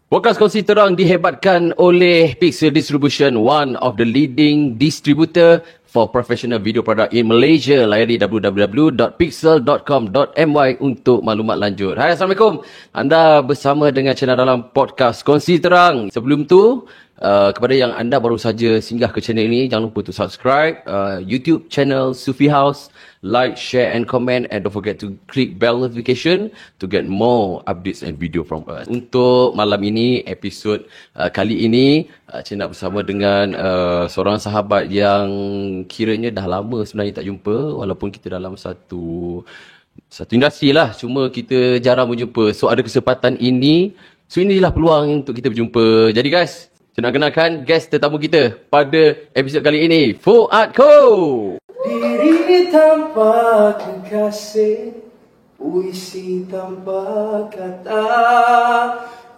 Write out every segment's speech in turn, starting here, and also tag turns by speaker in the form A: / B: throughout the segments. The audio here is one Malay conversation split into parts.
A: Podcast Kongsi Terang dihebatkan oleh Pixel Distribution, one of the leading distributor for professional video product in Malaysia. Layari www.pixel.com.my untuk maklumat lanjut. Hai, Assalamualaikum. Anda bersama dengan channel dalam Podcast Kongsi Terang. Sebelum tu, kepada yang anda baru saja singgah ke channel ini, jangan lupa untuk subscribe YouTube channel Sufi House, like, share and comment, and don't forget to click bell notification to get more updates and video from us. Untuk malam ini, episod kali ini, saya nak bersama dengan seorang sahabat yang kiranya dah lama sebenarnya tak jumpa, walaupun kita dalam satu industri lah, cuma kita jarang berjumpa. So ada kesempatan ini, so inilah peluang untuk kita berjumpa. Jadi guys, saya nak kenalkan guest tetamu kita pada episod kali ini, Fuad Ko.
B: Diri tanpa kekasih, puisi tanpa kata,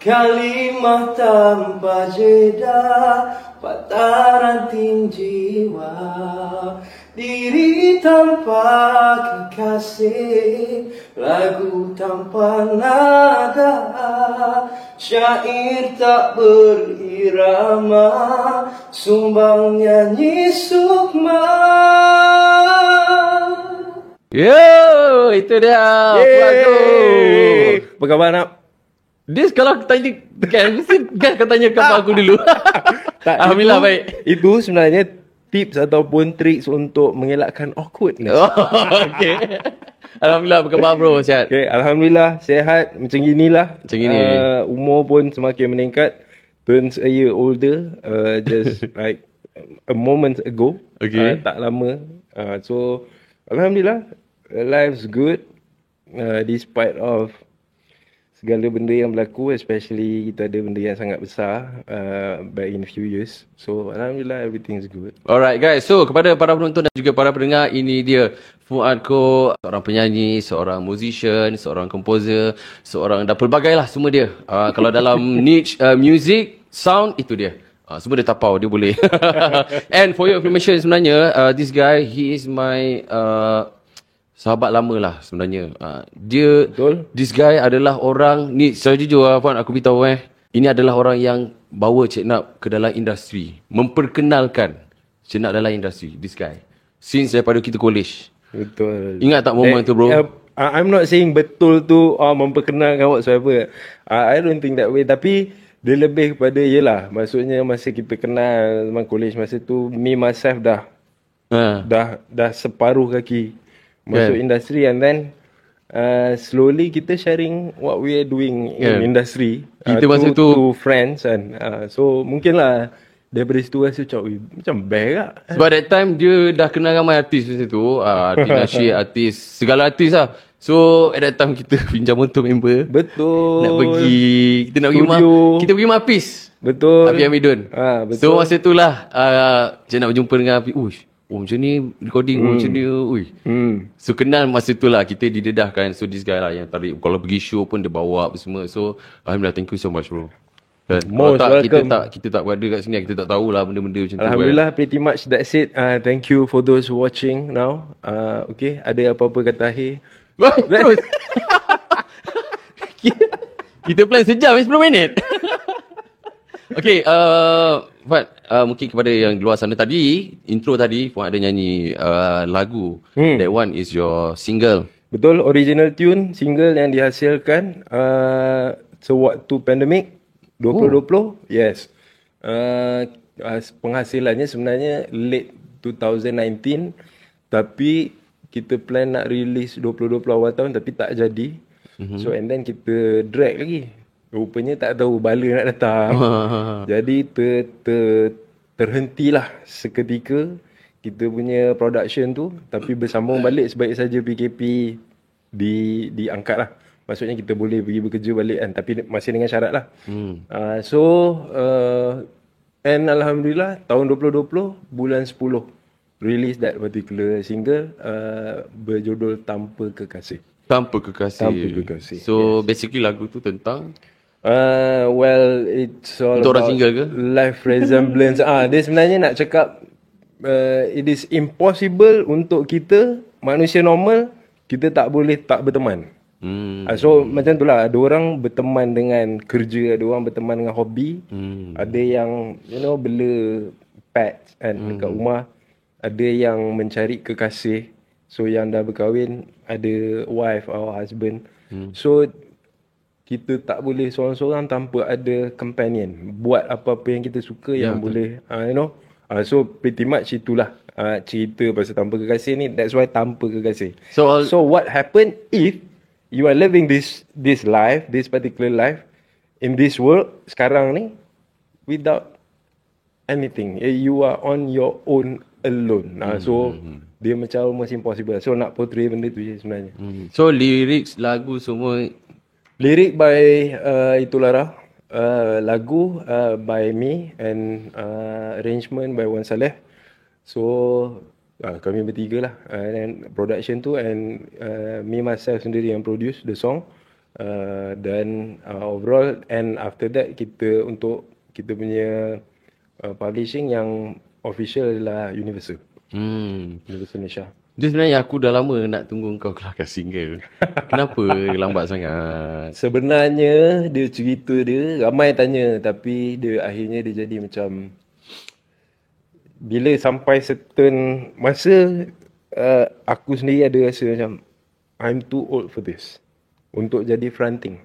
B: kalimah tanpa jeda, patah ranting jiwa. Diri tanpa kekasih, lagu tanpa nada, syair tak berirama, sumbang nyanyi sukma.
A: Yo, itu dia.
B: Apa khabar nak?
A: Dia kalau tanya kan, mesti kan akan tanya khabar aku dulu.
B: Tak,
A: Alhamdulillah baik.
B: Itu sebenarnya tips ataupun tricks untuk mengelakkan awkward.
A: Oh, okay. Alhamdulillah, apa khabar bro? Sihat?
B: Okay, Alhamdulillah sihat. Macam ginilah.
A: Macam gini.
B: Umur pun semakin meningkat. Turns a year older. Just like a moment ago.
A: Okay.
B: Tak lama. So Alhamdulillah, life's good. Despite of segala benda yang berlaku, especially kita ada benda yang sangat besar back in a few years. So Alhamdulillah, everything's good.
A: Alright guys, so kepada para penonton dan juga para pendengar, ini dia Fuad Ko, seorang penyanyi, seorang musician, seorang komposer, seorang dah pelbagai lah semua dia. Kalau dalam niche music, sound, itu dia. Semua dia tapau, dia boleh. And for your information sebenarnya, this guy, he is my sahabat lama lah sebenarnya. Dia,
B: Betul.
A: This guy adalah orang, ni secara jujur Puan, aku beritahu ini adalah orang yang bawa Cik Nap ke dalam industri, memperkenalkan Cik Nap dalam industri, this guy, since daripada kita college.
B: Betul.
A: Ingat tak momen tu bro?
B: I'm not saying betul tu memperkenalkan whatsoever. I don't think that way. Tapi dia lebih kepada, yelah, maksudnya masa kita kenal zaman college, masa tu me myself dah separuh kaki masuk industri, and then slowly kita sharing what we are doing in industry,
A: kita masa tu
B: to friends kan. So mungkin lah daripada situ rasa macam best lah.
A: Sebab that time dia dah kenal ramai artis masa tu, artis nasyid, artis, segala artis lah. So at that time kita pinjam motor member.
B: Betul.
A: Nak pergi, kita nak pergi kita pergi Mapis.
B: Betul.
A: Api Amidun.
B: Betul.
A: So masa tu lah saya nak berjumpa dengan Api. Macam ni recording, macam ni. So kenal masa tu lah, kita didedahkan. So this guy lah yang tarik, kalau pergi show pun dia bawa apa semua. So Alhamdulillah, thank you so much bro. Dan
B: Most welcome.
A: kita tak berada kat sini, kita tak tahulah benda-benda macam tu.
B: Alhamdulillah, pretty much that's it. Thank you for those watching now. Okay, ada apa-apa kata akhir?
A: Terus. Kita plan sejam 10 minit. Okay, Fuad, mungkin kepada yang di luar sana tadi, intro tadi Fuad ada nyanyi lagu. That one is your single.
B: Betul, original tune, single yang dihasilkan sewaktu pandemik 2020. Yes. Penghasilannya sebenarnya late 2019, tapi kita plan nak release 2020 awal tahun, tapi tak jadi. So and then kita drag lagi. Rupanya tak tahu bala nak datang. Jadi terhentilah seketika kita punya production tu, tapi bersambung balik sebaik saja PKP diangkat lah. Maksudnya kita boleh pergi bekerja balik kan, tapi masih dengan syarat lah. And Alhamdulillah tahun 2020 bulan 10 release that particular single berjudul Tanpa Kekasih.
A: Tanpa Kekasih. So basically lagu tu tentang
B: well, it's all
A: untuk orang
B: about
A: single ke?
B: life resemblance. Dia sebenarnya nak cakap it is impossible untuk kita manusia normal, kita tak boleh tak berteman. So macam tu lah, ada orang berteman dengan kerja, ada orang berteman dengan hobi, ada yang bela pets kan dekat rumah, ada yang mencari kekasih. So yang dah berkahwin ada wife or husband. So kita tak boleh seorang-seorang tanpa ada companion. Buat apa-apa yang kita suka yang boleh so pretty much itulah cerita pasal tanpa kekasih ni. That's why tanpa kekasih. So what happen if you are living this life, this particular life in this world sekarang ni without anything. You are on your own alone. So dia macam almost impossible. So nak portray benda tu je sebenarnya.
A: So lyrics lagu semua,
B: lirik by Itulara, lagu by me and arrangement by Wan Saleh. So kami bertiga lah, and production tu, and me myself sendiri yang produce the song, dan overall, and after that kita untuk kita punya publishing yang official adalah Universal. Universal Malaysia.
A: Dia sebenarnya aku dah lama nak tunggu kau keluarkan single. Kenapa lambat sangat?
B: Sebenarnya dia cerita dia ramai tanya, tapi dia akhirnya dia jadi macam bila sampai certain masa aku sendiri ada rasa macam I'm too old for this untuk jadi fronting.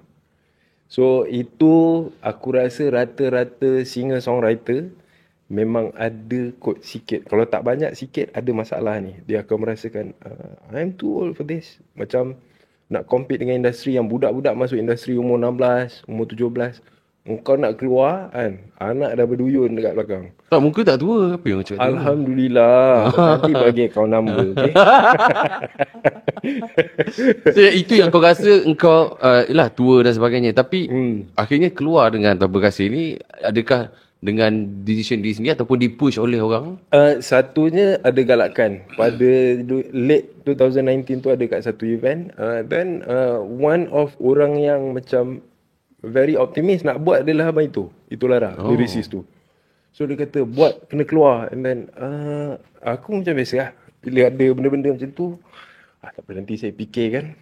B: So itu aku rasa rata-rata singer-songwriter memang ada kot sikit. Kalau tak banyak sikit ada masalah ni. Dia akan merasakan I'm too old for this. Macam nak compete dengan industri yang budak-budak masuk industri umur 16, umur 17. Engkau nak keluar kan, anak dah berduyun dekat belakang.
A: Tak, muka tak tua. Apa yang macam tu?
B: Alhamdulillah. Nanti bagi kau number, okay?
A: So, itu yang kau rasa engkau ialah tua dan sebagainya. Tapi akhirnya keluar dengan tanpa kasih ni, adakah dengan decision diri sendiri ataupun dipush oleh orang?
B: Satunya ada galakan. Pada late 2019 tu ada kat satu event. Then one of orang yang macam very optimis nak buat adalah abang Itulara, lyricist tu. So dia kata buat, kena keluar. And then aku macam biasa lah, bila ada benda-benda macam tu, tak apa nanti saya fikirkan.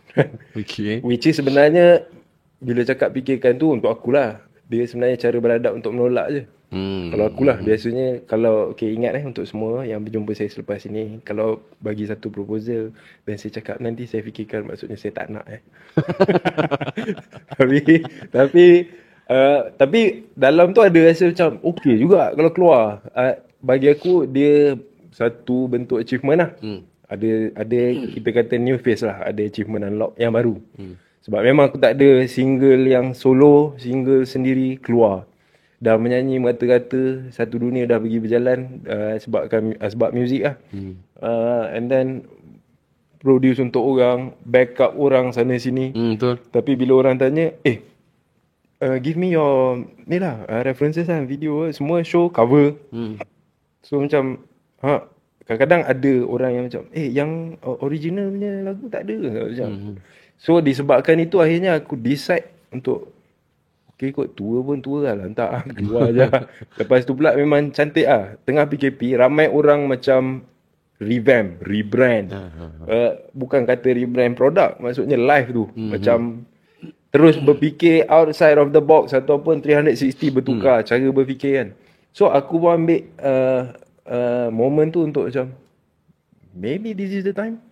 A: Okay.
B: Which is sebenarnya bila cakap fikirkan tu untuk akulah. Dia sebenarnya cara beradab untuk menolak je. Kalau akulah biasanya, kalau ingat untuk semua yang berjumpa saya selepas ini, kalau bagi satu proposal dan saya cakap nanti saya fikirkan, maksudnya saya tak nak tapi dalam tu ada rasa macam okey juga kalau keluar. Bagi aku dia satu bentuk achievement lah. Ada kita kata new phase lah, ada achievement unlock yang baru. Sebab memang aku tak ada single yang solo, single sendiri keluar. Dah menyanyi merata-rata, satu dunia dah pergi berjalan sebab muzik lah. And then produce untuk orang, backup orang sana sini.
A: Betul.
B: Tapi bila orang tanya, give me your ni lah, references lah, video semua show cover. So macam kadang-kadang ada orang yang macam yang original punya lagu tak ada macam. So disebabkan itu akhirnya aku decide untuk kot tua pun tua lah, lantak keluar je. Lepas tu pula memang cantik lah. Tengah PKP ramai orang macam rebrand. Bukan kata rebrand produk, maksudnya live tu. Macam terus berfikir outside of the box ataupun 360 bertukar cara berfikir kan. So aku pun ambil moment tu untuk macam maybe this is the time.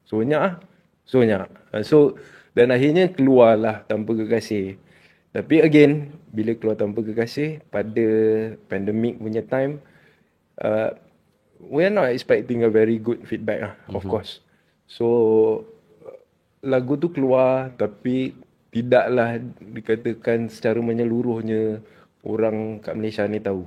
B: So nyak. So dan akhirnya keluarlah tanpa kekasih. Tapi again, bila keluar tanpa kekasih pada pandemic punya time, we're not expecting a very good feedback lah, of course. So lagu tu keluar tapi tidaklah dikatakan secara menyeluruhnya orang kat Malaysia ni tahu.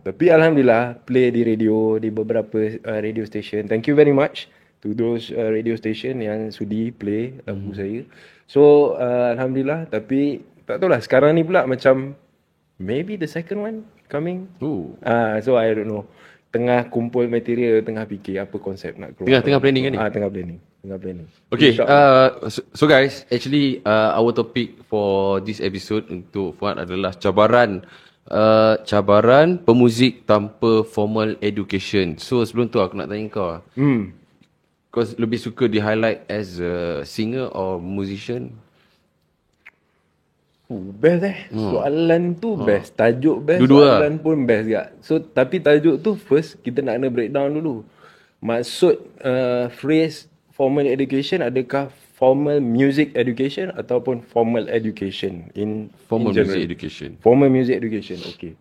B: Tapi alhamdulillah play di radio, di beberapa radio station. Thank you very much to those radio station yang sudi play lagu saya. So alhamdulillah. Tapi tak tahulah sekarang ni pula macam maybe the second one coming. So I don't know. Tengah kumpul material, tengah fikir apa konsep nak keluar.
A: Tengah planning kan ni?
B: Tengah planning.
A: Okay, so guys, actually our topic for this episode untuk Fuad adalah cabaran pemuzik tanpa formal education. So sebelum tu aku nak tanya kau, Kau lebih suka di highlight as a singer or musician?
B: Best soalan tu best. Tajuk best,
A: Dua-dua lah.
B: soalan pun best juga. So tapi tajuk tu first kita nak kena breakdown dulu. Maksud phrase formal education, adakah formal music education ataupun formal education in
A: Formal
B: in general?
A: music education.
B: Formal music education. Okay.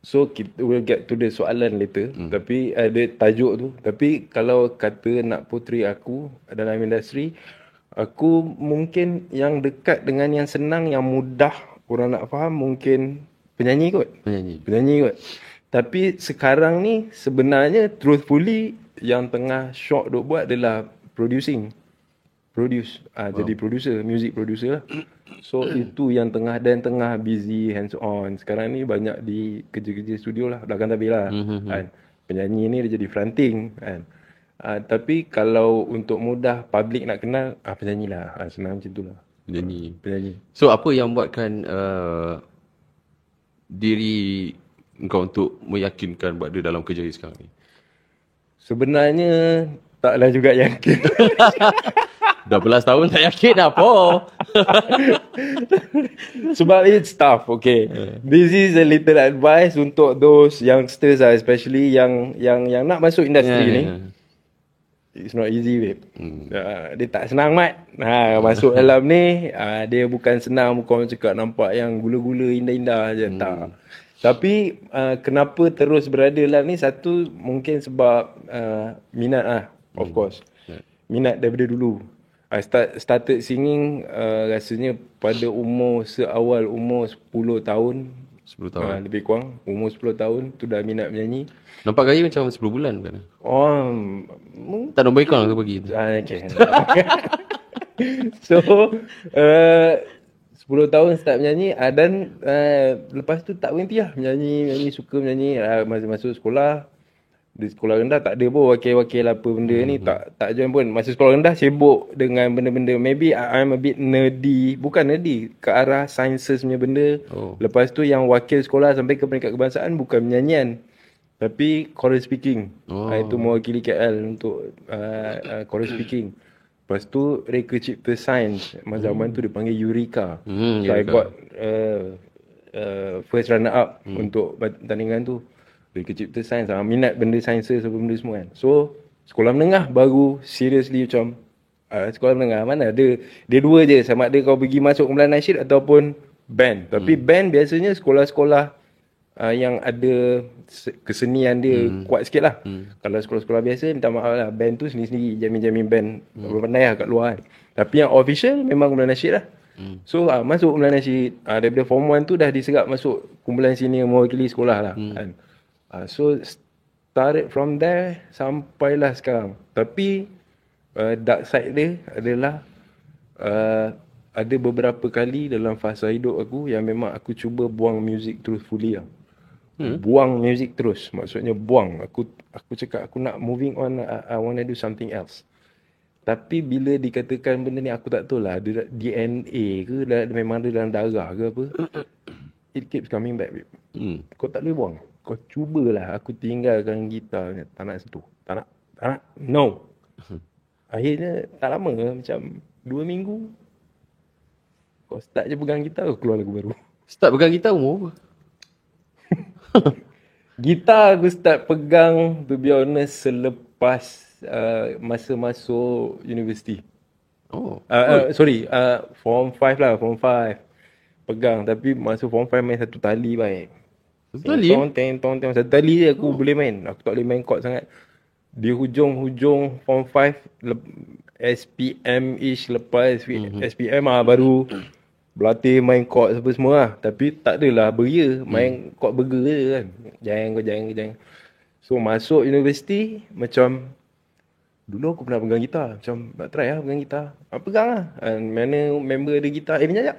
B: So kita will get to the soalan later. Tapi ada tajuk tu. Tapi kalau kata nak portray aku dalam industri, aku mungkin yang dekat dengan yang senang, yang mudah orang nak faham, mungkin penyanyi kot. Penyanyi kot. Tapi sekarang ni sebenarnya truthfully yang tengah shock duk buat adalah produce. Jadi producer, music producer lah. So itu yang tengah busy hands on. Sekarang ni banyak di kerja-kerja studio lah, belakang tabir lah. Kan. Penyanyi ni dia jadi fronting kan. Tapi kalau untuk mudah public nak kenal, penyanyi lah. Senang macam tu lah. Penyanyi.
A: So apa yang buatkan diri kau untuk meyakinkan buat dia dalam kerja sekarang ni?
B: Sebenarnya taklah juga yakin.
A: 12 tahun tak yakin apa.
B: Sebab it's tough, okay. This is a little advice untuk those youngsters lah, especially yang nak masuk industri ni. It's not easy, babe. Dia tak senang, Mat. Masuk dalam ni, dia bukan senang, bukan cakap nampak yang gula-gula indah-indah je. Tak. Tapi kenapa terus berada dalam ni? Satu, mungkin sebab minat lah, of course. Minat daripada dulu. I started singing rasanya pada seawal umur 10 tahun.
A: 10 tahun.
B: Lebih kurang. Umur 10 tahun tu dah minat menyanyi.
A: Nampak gaya macam 10 bulan kan?
B: Oh,
A: tak nak baik kau bagi.
B: Okay. So 10 tahun start menyanyi dan lepas tu tak berhenti lah menyanyi, suka menyanyi. Masa masuk sekolah, di sekolah rendah tak ada pun wakil-wakil apa benda ni, tak join pun. Masa sekolah rendah sibuk dengan benda-benda, maybe I'm a bit nerdy, bukan nerdy, ke arah sciences punya benda. Lepas tu yang wakil sekolah sampai ke peringkat kebangsaan bukan menyanyian, tapi choral speaking. Itu mewakili KL untuk choral speaking. Lepas tu Reka Cipta Sains, zaman tu dipanggil Eureka. So I got first runner up untuk pertandingan tu. Reka Cipta Sains, minat benda sains benda semua kan. So sekolah menengah baru seriously macam sekolah menengah mana dia dua je, sama ada kau pergi masuk kumpulan nasyid ataupun band. Tapi band biasanya sekolah-sekolah yang ada kesenian dia kuat sikit lah. Kalau sekolah-sekolah biasa, minta maaf lah, band tu sendiri-sendiri, jamin-jamin band pandai lah kat luar kan. Tapi yang official memang kumpulan nasyid lah. So masuk kumpulan nasyid, daripada form 1 tu dah diserap masuk kumpulan senior mewakili sekolah lah kan. So started from there sampailah sekarang. Tapi dark side dia adalah ada beberapa kali dalam fasa hidup aku yang memang aku cuba buang music truthfully lah. Buang music terus, maksudnya buang. Aku cakap aku nak moving on, I want to do something else. Tapi bila dikatakan benda ni, aku tak tahu lah ada DNA ke, memang ada dalam darah ke apa, it keeps coming back, babe. Kau tak boleh buang. Kau cubalah. Aku tinggalkan gitar, tak nak sentuh, tak nak, no. Akhirnya tak lama, macam 2 minggu, kau start je pegang gitar, kau keluar lagu baru.
A: Start pegang gitar umur apa?
B: Gitar aku start pegang, to be honest, selepas masa masuk universiti. Form 5 lah, Form 5 pegang. Tapi masuk Form 5 main satu tali baik. Satu tali je aku boleh main. Aku tak boleh main chord sangat. Di hujung-hujung Form 5 SPM-ish, lepas SPM baru berlatih main chord semua lah. Tapi tak adalah beria, main chord burger je kan. Jang. So masuk universiti, macam dulu aku pernah pegang gitar, macam nak try lah pegang gitar. Pegang lah. Mana member ada gitar, penyanyi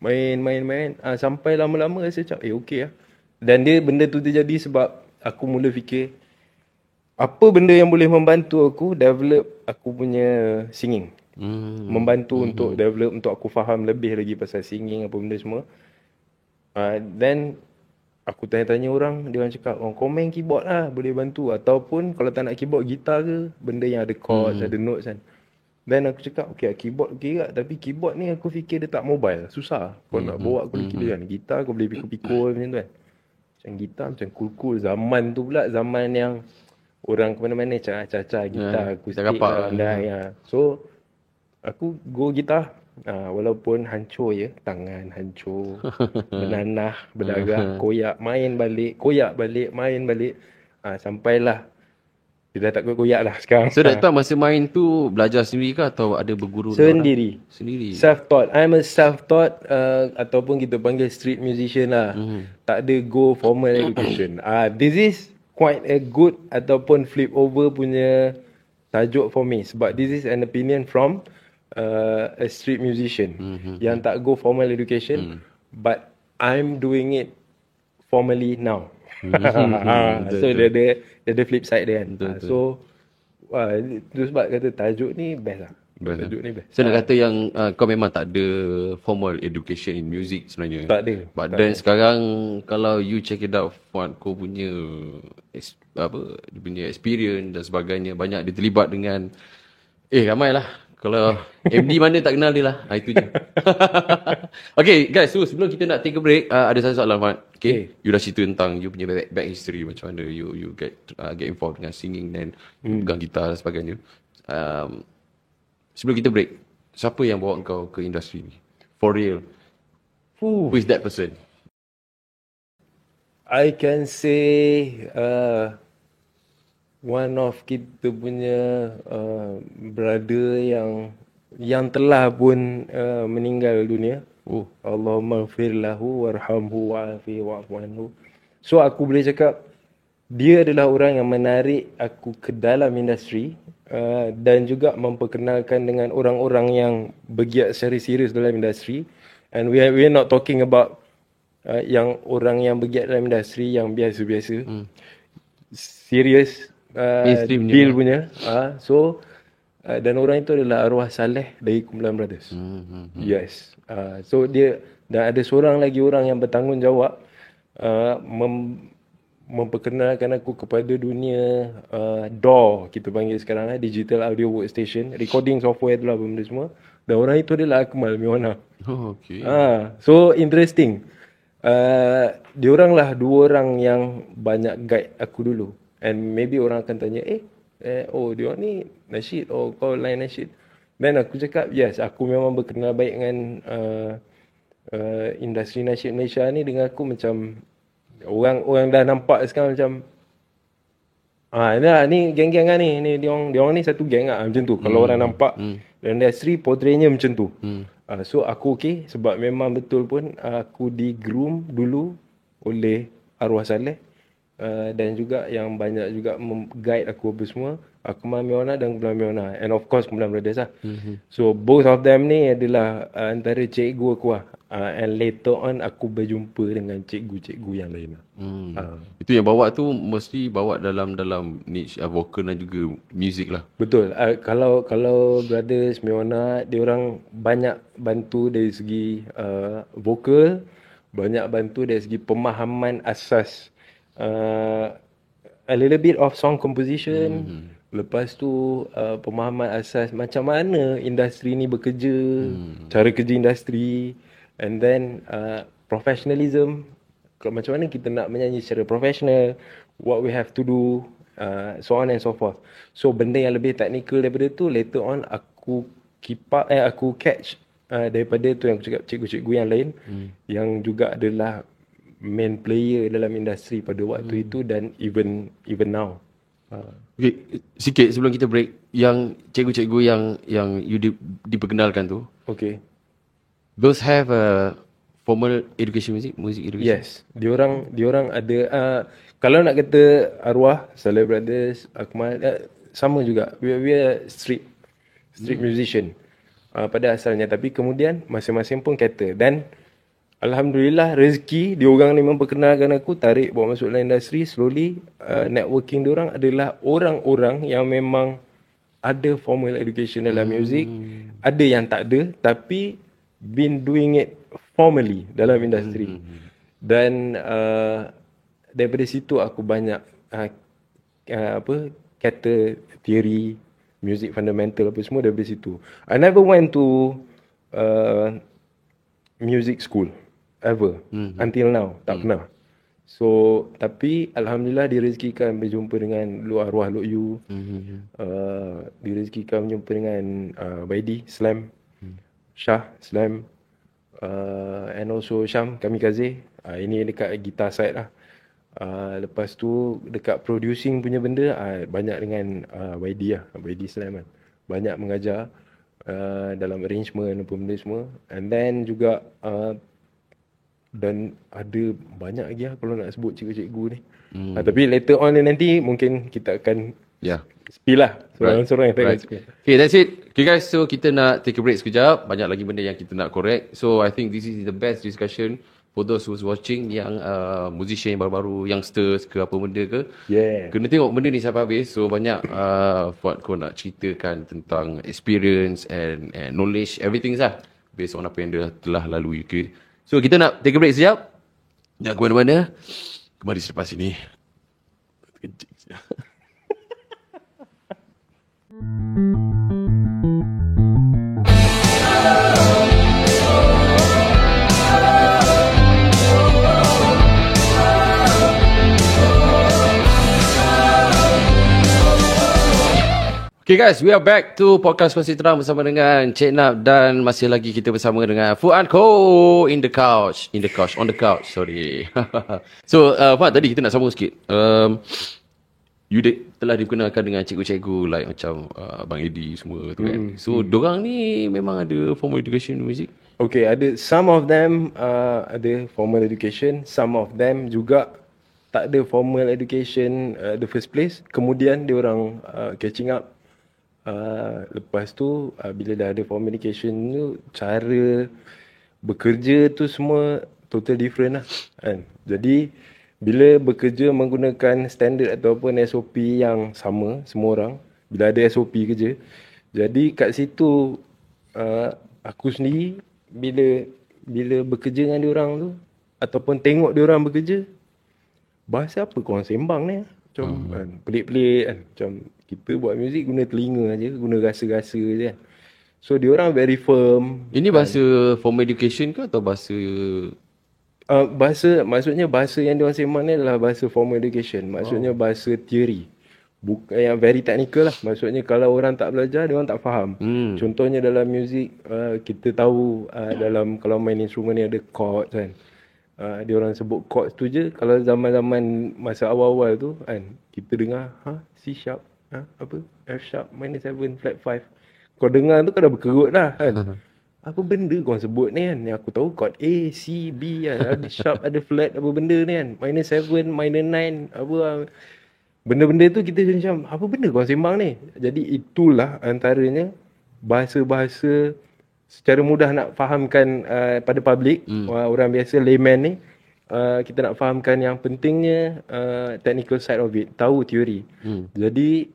B: main. Sampai lama-lama rasa macam okey lah. Dan benda tu terjadi sebab aku mula fikir apa benda yang boleh membantu aku develop aku punya singing. Membantu untuk develop, untuk aku faham lebih lagi pasal singing apa benda semua. Then aku tanya-tanya orang, dia orang cakap, kau main keyboard lah, boleh bantu. Ataupun kalau tak nak keyboard, gitar ke, benda yang ada chords, ada notes kan. Then aku cakap, okay keyboard okay tak, tapi keyboard ni aku fikir dia tak mobile, susah. Kau nak bawa aku kira kan. Gitar kau boleh pikul-pikul macam tu kan. Macam gitar macam cool-cool. Zaman tu pula, zaman yang orang ke mana-mana caca gitar, akustik
A: kapak
B: lah. Ya. So, aku go gitar. Walaupun hancur je, tangan hancur, bernanah, berdarah, koyak, main balik, main balik. Sampailah dia dah tak koyak lah sekarang.
A: So that time masa main tu belajar sendiri ke atau ada berguru
B: Sendiri.
A: dengan orang? Sendiri.
B: Self-taught. I'm a self-taught ataupun kita panggil street musician lah. Tak ada go formal education. This is quite a good ataupun flip over punya tajuk for me. Sebab this is an opinion from a street musician yang tak go formal education. But I'm doing it formally now. So dia ada flip side dia kan. So itu sebab kata tajuk ni best lah. Tajuk ni best.
A: So nak kata yang kau memang tak ada formal education in music sebenarnya.
B: Tak ada.
A: But then sekarang kalau you check it out, Fuad, kau punya dia punya experience dan sebagainya, banyak dia terlibat dengan ramai lah. Kalau MD mana tak kenal dia lah. Itu je. Okay guys, so sebelum kita nak take a break, ada satu soalan, Fuad. Okay. You dah cerita tentang you punya back history, macam mana you get involved dengan singing dan pegang gitar dan sebagainya. Sebelum kita break, siapa yang bawa kau ke industri ni? For real. Who is that person?
B: I can say one of kita punya brother yang telah pun meninggal dunia. Allahumma ighfir lahu warhamhu wa'afihi wa'fu anhu. So aku boleh cakap dia adalah orang yang menarik aku ke dalam industri dan juga memperkenalkan dengan orang-orang yang bergiat secara serius dalam industri. And we are not talking about yang orang yang bergiat dalam industri yang biasa-biasa. Serius deal punya. So dan orang itu adalah arwah Saleh dari Kumpulan Brothers. Yes. So dia dan ada seorang lagi orang yang bertanggungjawab memperkenalkan aku kepada dunia DAW, kita panggil sekarang Digital Audio Workstation, recording software tu lah benda semua. Dan orang itu adalah Akmal Miona.
A: Okay.
B: So interesting. Diorang lah dua orang yang banyak guide aku dulu. And maybe orang akan tanya, diorang ni nasyid, kau lain nasyid. Dan aku cakap, yes, aku memang berkenal baik dengan industri nasyid Malaysia ni. Dengan aku macam orang dah nampak sekarang macam ni geng-geng lah ni diorang ni satu geng lah macam tu. Kalau orang nampak dalam industri portraynya macam tu. So aku okay sebab memang betul pun aku di groom dulu oleh arwah Saleh dan juga yang banyak juga guide aku apa semua, Akmal Miona dan Kumpulan Miona, and of course Kumpulan Brothers lah. So both of them ni adalah antara cikgu aku lah. And later on aku berjumpa dengan cikgu-cikgu yang lain lah.
A: Itu yang bawa tu mesti bawa dalam niche vokal dan juga music lah.
B: Betul. Kalau Brothers Miona, dia orang banyak bantu dari segi vokal, banyak bantu dari segi pemahaman asas a little bit of song composition. Lepas tu pemahaman asas macam mana industri ni bekerja, cara kerja industri, and then professionalism, macam mana kita nak menyanyi secara profesional, what we have to do, so on and so forth. So benda yang lebih technical daripada tu later on aku catch daripada tu yang aku cakap cikgu-cikgu yang lain yang juga adalah main player dalam industri pada waktu itu dan even now.
A: Okay, sikit sebelum kita break, yang cikgu-cikgu yang you diperkenalkan tu,
B: okay,
A: those have a formal education, music education?
B: Yes, diorang ada kalau nak kata arwah Saleh Brothers, Akmal, sama juga. We are street musician pada asalnya, tapi kemudian masing-masing pun kata. Dan alhamdulillah rezeki diorang ni memperkenalkan aku, tarik bawa masuk dalam industri slowly. Networking diorang adalah orang-orang yang memang ada formal education dalam music, ada yang tak ada tapi been doing it formally dalam industri. Dan daripada situ aku banyak kata teori music fundamental apa semua daripada situ. I never went to music school ever until now, tak pernah. So tapi alhamdulillah direzekikan berjumpa dengan arwah Lok Yu. Direzekikan berjumpa dengan Baidi Slam, Shah Slam, and also Syam Kamikaze. Ini dekat gitar side lah. Lepas tu dekat producing punya benda banyak dengan Baidi lah, Baidi Slam kan. Banyak mengajar dalam arrangement apa benda semua. And then juga dan ada banyak lagi lah kalau nak sebut cikgu-cikgu ni. Tapi later on nanti mungkin kita akan spill lah. Sorang-sorang yang akan spill.
A: Okay, that's it. Okay guys, so kita nak take a break sekejap. Banyak lagi benda yang kita nak correct. So I think this is the best discussion for those who's watching yang musician yang baru-baru, youngsters ke apa benda ke. Kena tengok benda ni sampai habis. So banyak Fuad kau nak ceritakan tentang experience and knowledge, everything lah. Based on apa yang dia telah lalui. Okay. So kita nak take a break sekejap. Jangan ke mana-mana. Kembali selepas ini. Kejap sekejap. Okay guys, we are back to Podcast Kongsi Terang bersama dengan Cik Nap dan masih lagi kita bersama dengan Fuad Ko on the couch, sorry. So, Fuad, tadi kita nak sambung sikit. You telah dikenalkan dengan cikgu-cikgu like macam Abang Eddie semua tu kan. So, dorang ni memang ada formal education music?
B: Okay, ada some of them ada formal education, some of them juga tak ada formal education the first place. Kemudian dia orang catching up. Lepas tu bila dah ada formal education tu, cara bekerja tu semua total different lah kan. Jadi bila bekerja menggunakan standard ataupun SOP yang sama semua orang, bila ada SOP kerja, jadi kat situ aku sendiri bila bekerja dengan diorang tu ataupun tengok diorang bekerja, bahasa apa korang sembang ni macam kan, pelik-pelik kan. Macam kita buat muzik guna telinga aja, guna rasa-rasa je kan. So diorang very firm.
A: Ini bahasa formal education ke atau bahasa
B: maksudnya bahasa yang diorang sembang ni adalah bahasa formal education. Maksudnya bahasa teori. Bukan yang very technical lah. Maksudnya kalau orang tak belajar, diorang tak faham. Contohnya dalam muzik, kita tahu dalam kalau main instrumen ni ada chord kan. Diorang sebut chord tu je. Kalau zaman-zaman masa awal-awal tu kan, kita dengar C sharp, F sharp, minor 7, flat 5. Kau dengar tu kau dah berkerut dah kan. Apa benda kau sebut ni kan? Yang aku tahu chord A, C, B kan. Ada sharp, ada flat, apa benda ni kan. Minor 7, minor 9, apa benda-benda tu kita macam apa benda kau sembang ni. Jadi itulah antaranya bahasa-bahasa secara mudah nak fahamkan pada public, orang biasa layman ni. Kita nak fahamkan yang pentingnya technical side of it, tahu teori. Jadi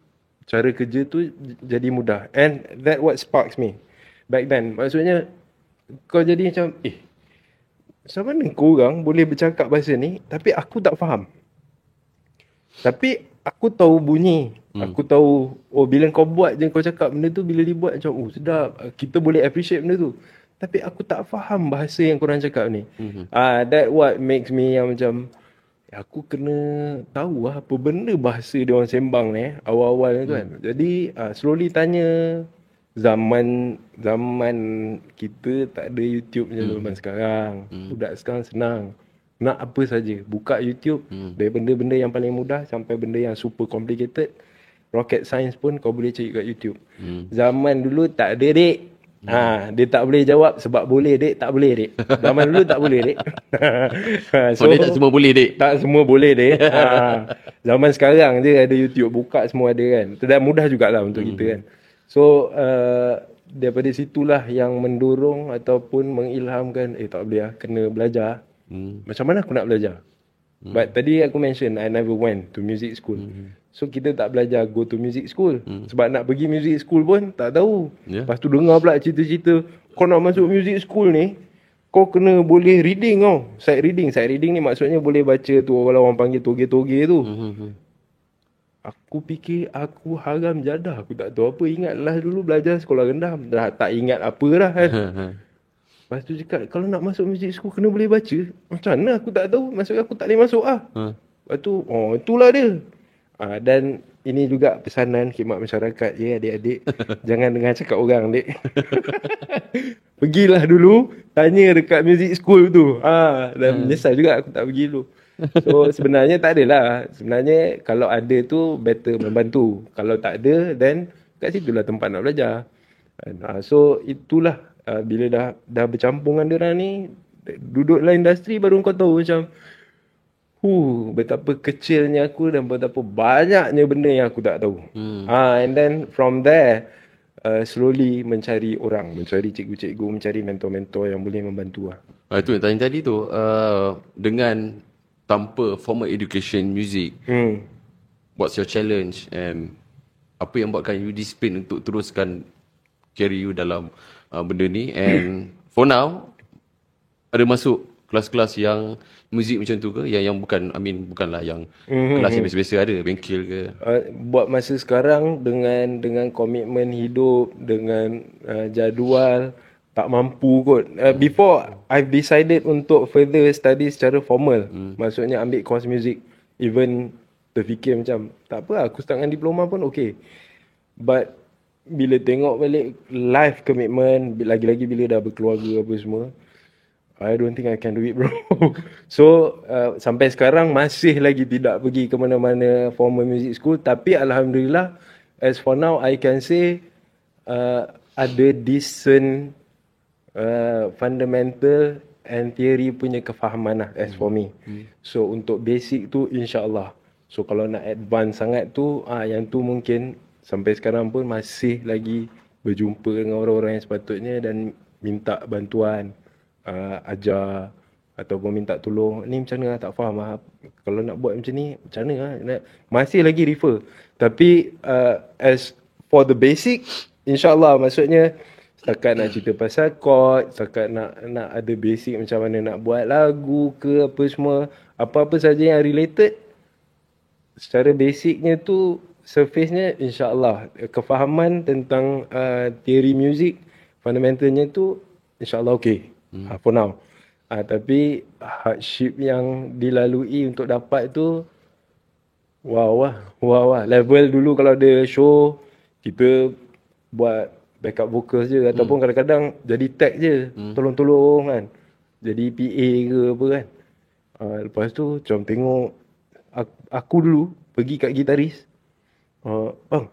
B: cara kerja tu jadi mudah. And that what sparks me back then. Maksudnya kau jadi macam macam mana korang boleh bercakap bahasa ni tapi aku tak faham. Tapi aku tahu bunyi. Aku tahu bila kau buat je, kau cakap benda tu, bila dibuat macam sedap. Kita boleh appreciate benda tu. Tapi aku tak faham bahasa yang korang cakap ni. That what makes me yang macam aku kena tahu apa benda bahasa dia orang sembang ni awal-awal ni kan. Jadi slowly tanya. Zaman kita tak ada YouTube macam zaman sekarang. Budak sekarang senang. Nak apa saja, buka YouTube, dari benda-benda yang paling mudah sampai benda yang super complicated. Rocket science pun kau boleh cari kat YouTube. Zaman dulu tak ada, dek. Dia tak boleh jawab sebab boleh, dek. Tak boleh, dek. Zaman dulu tak boleh, dek.
A: So tak semua boleh, dek.
B: Tak semua boleh, dek. Zaman sekarang je ada YouTube, buka semua ada kan. Itu dah mudah jugalah untuk kita kan. So daripada situlah yang mendorong ataupun mengilhamkan, tak boleh lah, kena belajar. Macam mana aku nak belajar? But tadi aku mention I never went to music school. So kita tak belajar go to music school. Sebab nak pergi music school pun tak tahu. Lepas tu dengar pula cerita-cerita, kau nak masuk music school ni, kau kena boleh reading tau. Sight reading ni maksudnya boleh baca tu, kalau orang panggil toge-toge tu. Aku fikir aku haram jadah. Aku tak tahu apa. Ingatlah dulu belajar sekolah rendah. Dah tak ingat apa dah kan. Lepas tu cakap, kalau nak masuk music school kena boleh baca. Macam mana aku tak tahu. Maksudnya aku tak boleh masuk lah. Lepas tu, itulah dia. Dan ini juga pesanan khidmat masyarakat. Ya adik-adik. Jangan dengar cakap orang, dek. Pergilah dulu. Tanya dekat music school tu. Dan menyesal juga aku tak pergi dulu. So sebenarnya tak adalah. Sebenarnya kalau ada tu better membantu. Kalau tak ada, then kat situlah tempat nak belajar. So itulah bila dah bercampur dengan diorang ni, duduk dalam industri baru kau tahu macam betapa kecilnya aku dan betapa banyaknya benda yang aku tak tahu. And then from there slowly mencari orang, mencari cikgu-cikgu, mencari mentor-mentor yang boleh membantu lah.
A: Itu yang tanya tadi tu, dengan tanpa formal education music, what's your challenge and apa yang buatkan you discipline untuk teruskan carry you dalam benda ni? And for now, ada masuk kelas-kelas yang muzik macam tu ke? Yang bukan, bukanlah yang kelas yang biasa-biasa ada, bengkel ke?
B: Buat masa sekarang dengan komitmen hidup, dengan jadual, tak mampu kot. Before I've decided untuk further study secara formal. Maksudnya ambil course music. Even terfikir macam, tak apa, aku start dengan diploma pun okay. But bila tengok balik life commitment, lagi-lagi bila dah berkeluarga apa semua, I don't think I can do it, bro. So sampai sekarang masih lagi tidak pergi ke mana-mana formal music school. Tapi Alhamdulillah, as for now I can say ada decent fundamental and theory punya kefahaman lah as for me. So untuk basic tu insyaAllah. So kalau nak advance sangat tu, yang tu mungkin sampai sekarang pun masih lagi berjumpa dengan orang-orang yang sepatutnya dan minta bantuan, ajar ataupun minta tolong. Ni macam mana tak faham lah. Kalau nak buat macam ni macam mana lah. Masih lagi refer. Tapi as for the basic, insyaAllah, maksudnya setakat nak cerita pasal chord, setakat nak ada basic macam mana nak buat lagu ke apa semua, apa-apa saja yang related, secara basicnya tu, surface-nya insyaAllah. Kefahaman tentang teori music, fundamentalnya tu insyaAllah okay. For now. Tapi hardship yang dilalui untuk dapat tu, wow. Level dulu kalau ada show, kita buat backup vocals je, ataupun kadang-kadang jadi tag je, tolong-tolong kan, jadi PA ke apa kan. Lepas tu macam tengok aku dulu pergi kat gitaris, bang,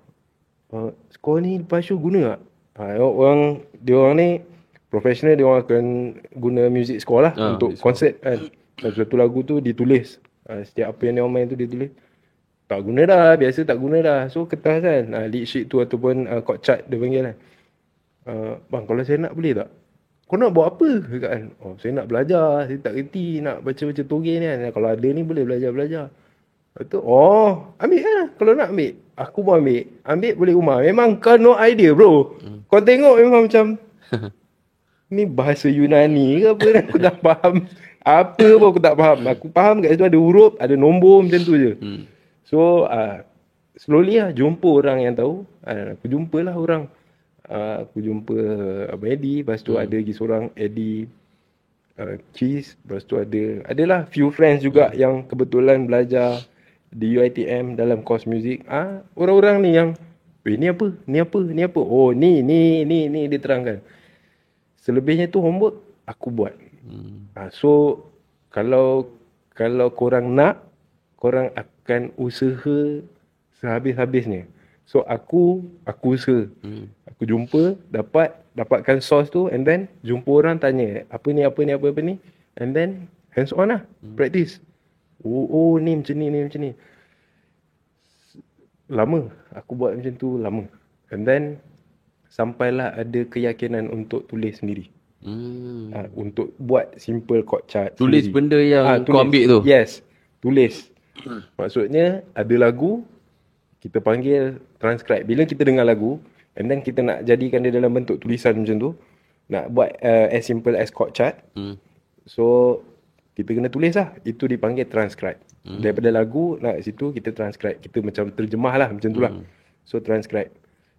B: skor ni lepas show guna tak? Dia orang ni professional, dia orang akan guna music score lah untuk konsert kan. Satu lagu tu ditulis, setiap apa yang dia orang main tu ditulis. Tak guna dah, biasa tak guna dah. So kertas kan, lead sheet tu ataupun chord chart dia panggil kan. Bang, kalau saya nak boleh tak? Kau nak buat apa? Kan? Saya nak belajar, saya tak reti nak baca-baca toge ni kan. Kalau ada ni boleh belajar-belajar. Lepas tu, ambil lah. Kalau nak ambil, aku pun ambil. Ambil boleh rumah. Memang kau no idea bro. Kau tengok memang macam ni bahasa Yunani ke apa kan? Aku tak faham. Apa pun aku tak faham. Aku faham kat situ ada huruf, ada nombor macam tu je. So slowly lah jumpa orang yang tahu. Aku jumpalah orang. Aku jumpa Abang Eddie. Lepas tu ada lagi seorang Eddie Cheese. Lepas tu adalah few friends juga yang kebetulan belajar di UiTM dalam course music. Orang-orang ni yang ni apa? Ni apa? Oh ni dia terangkan. Selebihnya tu homework aku buat. So kalau korang nak, korang akan usaha sehabis-habisnya. So aku usaha. Aku jumpa, dapatkan source tu, and then jumpa orang tanya apa ni, and then hands on lah, practice. Ni macam ni. Lama aku buat macam tu, lama. And then sampailah ada keyakinan untuk tulis sendiri. Untuk buat simple chord chart.
A: Tulis sendiri. Benda yang kau ambil tu?
B: Yes, tulis. Maksudnya ada lagu, kita panggil transcribe. Bila kita dengar lagu, and then kita nak jadikan dia dalam bentuk tulisan macam tu, nak buat as simple as chord chart. So kita kena tulis lah. Itu dipanggil transcribe. Daripada lagu nak situ kita transcribe. Kita macam terjemah lah macam tu lah. So transcribe.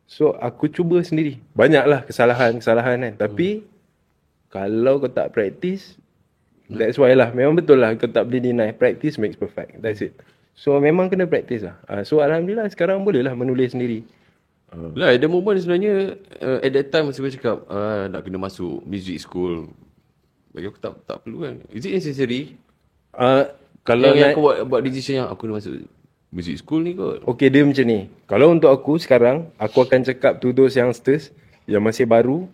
B: So aku cuba sendiri. Banyaklah kesalahan-kesalahan kan. Tapi kalau kau tak practice, that's why lah. Memang betul lah kau tak boleh deny. Practice makes perfect. That's it. So memang kena practice lah. So alhamdulillah sekarang boleh lah menulis sendiri.
A: Lah, ada moment sebenarnya at that time masa aku cakap nak kena masuk music school. Bagi aku tak perlu kan. Is it necessary?
B: Kalau
A: yang aku buat decision yang aku nak masuk music school ni kot.
B: Okay, dia macam ni. Kalau untuk aku sekarang, aku akan cakap to those youngsters yang masih baru,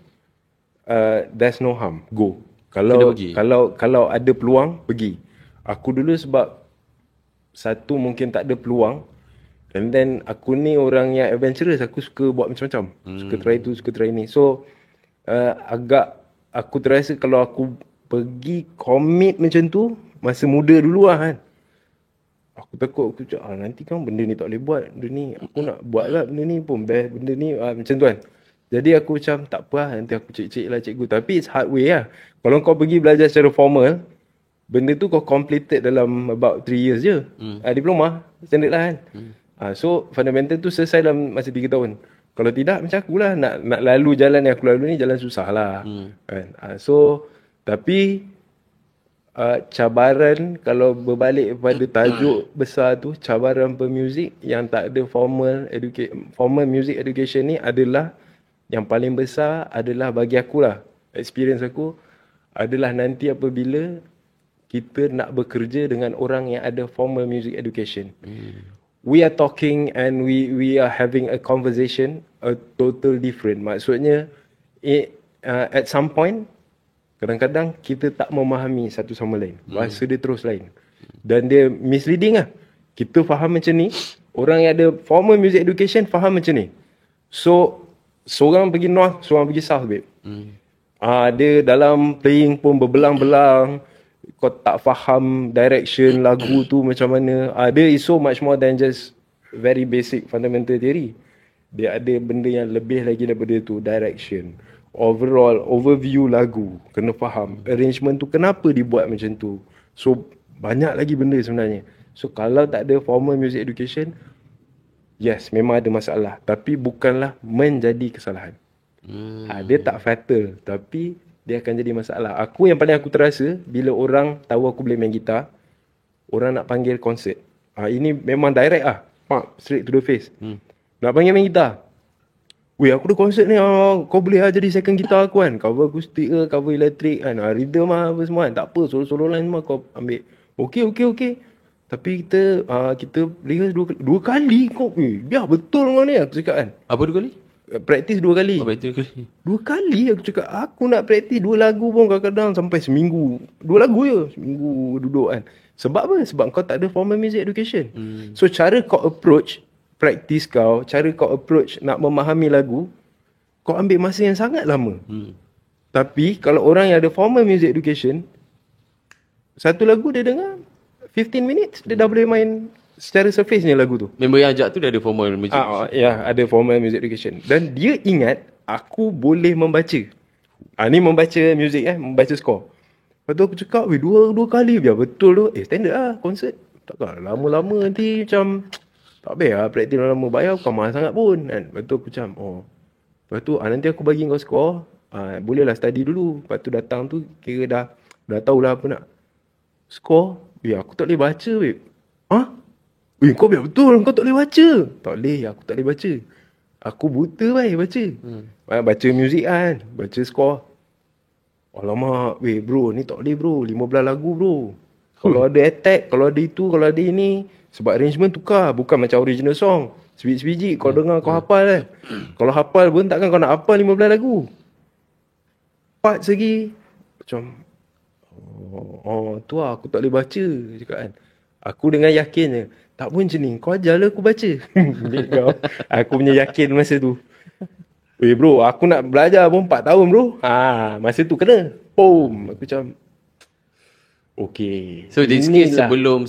B: there's no harm. Go. Kalau ada peluang, pergi. Aku dulu sebab satu mungkin tak ada peluang, and then aku ni orang yang adventurous. Aku suka buat macam-macam. Suka try tu, suka try ni. So agak aku terasa kalau aku pergi commit macam tu masa muda dulu lah kan, aku takut aku cakap nanti kan benda ni tak boleh buat, benda ni aku nak buat lah, benda ni pun best, benda ni macam tu kan. Jadi aku macam tak apa lah, nanti aku cek-cek lah cikgu. Tapi it's hard way lah. Kalau kau pergi belajar secara formal, benda tu kau completed dalam about 3 years je. Diploma standard lah kan. So fundamental tu selesai dalam masa 3 tahun. Kalau tidak macam aku lah, nak lalu jalan yang aku lalu ni jalan susah lah kan. So tapi cabaran kalau berbalik pada tajuk besar tu, cabaran pemuzik yang tak ada formal music education ni adalah yang paling besar adalah bagi aku lah, experience aku adalah nanti apabila kita nak bekerja dengan orang yang ada formal music education. We are talking and we are having a conversation a total different. Maksudnya at some point kadang-kadang kita tak memahami satu sama lain. Bahasa dia terus lain. Dan dia misleading lah. Kita faham macam ni. Orang yang ada formal music education faham macam ni. So, seorang pergi north, seorang pergi south, babe. Dia dalam playing pun berbelang-belang. Kau tak faham direction lagu tu macam mana. Dia is so much more than just very basic fundamental theory. Dia ada benda yang lebih lagi daripada tu. Direction. Overall, overview lagu. Kena faham. Arrangement tu kenapa dibuat macam tu. So, banyak lagi benda sebenarnya. So, kalau tak ada formal music education, yes, memang ada masalah. Tapi bukanlah menjadi kesalahan. Dia tak fatal. Tapi, dia akan jadi masalah. Aku yang paling aku terasa, bila orang tahu aku boleh main gitar, orang nak panggil konsert. Ini memang direct lah. Straight to the face. Nak panggil main gitar. Weh, aku ada konsert ni, kau boleh jadi second gitar aku kan. Cover akustik ke, cover elektrik kan. Rhythm lah apa semua kan. Tak apa, solo-solo lain semua kau ambil. Okay. Tapi kita rehearse dua kali kau. Biar betul kau ni, aku cakap kan.
A: Apa 2 kali?
B: Practice 2 kali.
A: Practice 2 kali.
B: 2 kali aku cakap. Aku nak practice 2 lagu pun kadang-kadang sampai seminggu. 2 lagu je. Seminggu duduk kan. Sebab apa? Sebab kau tak ada formal music education. So cara kau approach practice kau, cara kau approach nak memahami lagu, kau ambil masa yang sangat lama. Tapi kalau orang yang ada formal music education, satu lagu dia dengar 15 minutes, dia dah boleh main secara surface ni lagu tu.
A: Member yang ajak tu dia ada formal music.
B: Ya, ada formal music education. Dan dia ingat aku boleh membaca. Ni membaca music membaca score. Lepas tu aku cakap, dua kali biar betul tu. Standard lah konsert. Takkan lama-lama nanti macam tak baik lah praktis lama, bayar bukan mahal sangat pun kan. Lepas tu aku macam lepas tu nanti aku bagi kau score, bolehlah study dulu. Lepas tu datang tu kira dah tahulah apa nak score. Aku tak boleh baca, babe. Kau biar betul kau tak boleh baca. Tak boleh, aku tak boleh baca. Aku buta baca. Baca music kan, baca score. Alamak, bro, ni tak boleh bro, 15 lagu bro. Kalau ada attack, kalau ada itu, kalau ada ini. Sebab arrangement tukar. Bukan macam original song. Sebiji kau dengar kau hafal kan. Kalau hafal pun takkan kau nak hafal 15 lagu. Part segi macam tu lah aku tak boleh baca cakap kan. Aku dengan yakinnya, tak pun macam ni, kau ajarlah aku baca. Aku punya yakin masa tu. Bro, aku nak belajar pun 4 tahun bro. Masa tu kena. Boom. Aku macam okay.
A: So basically sebelum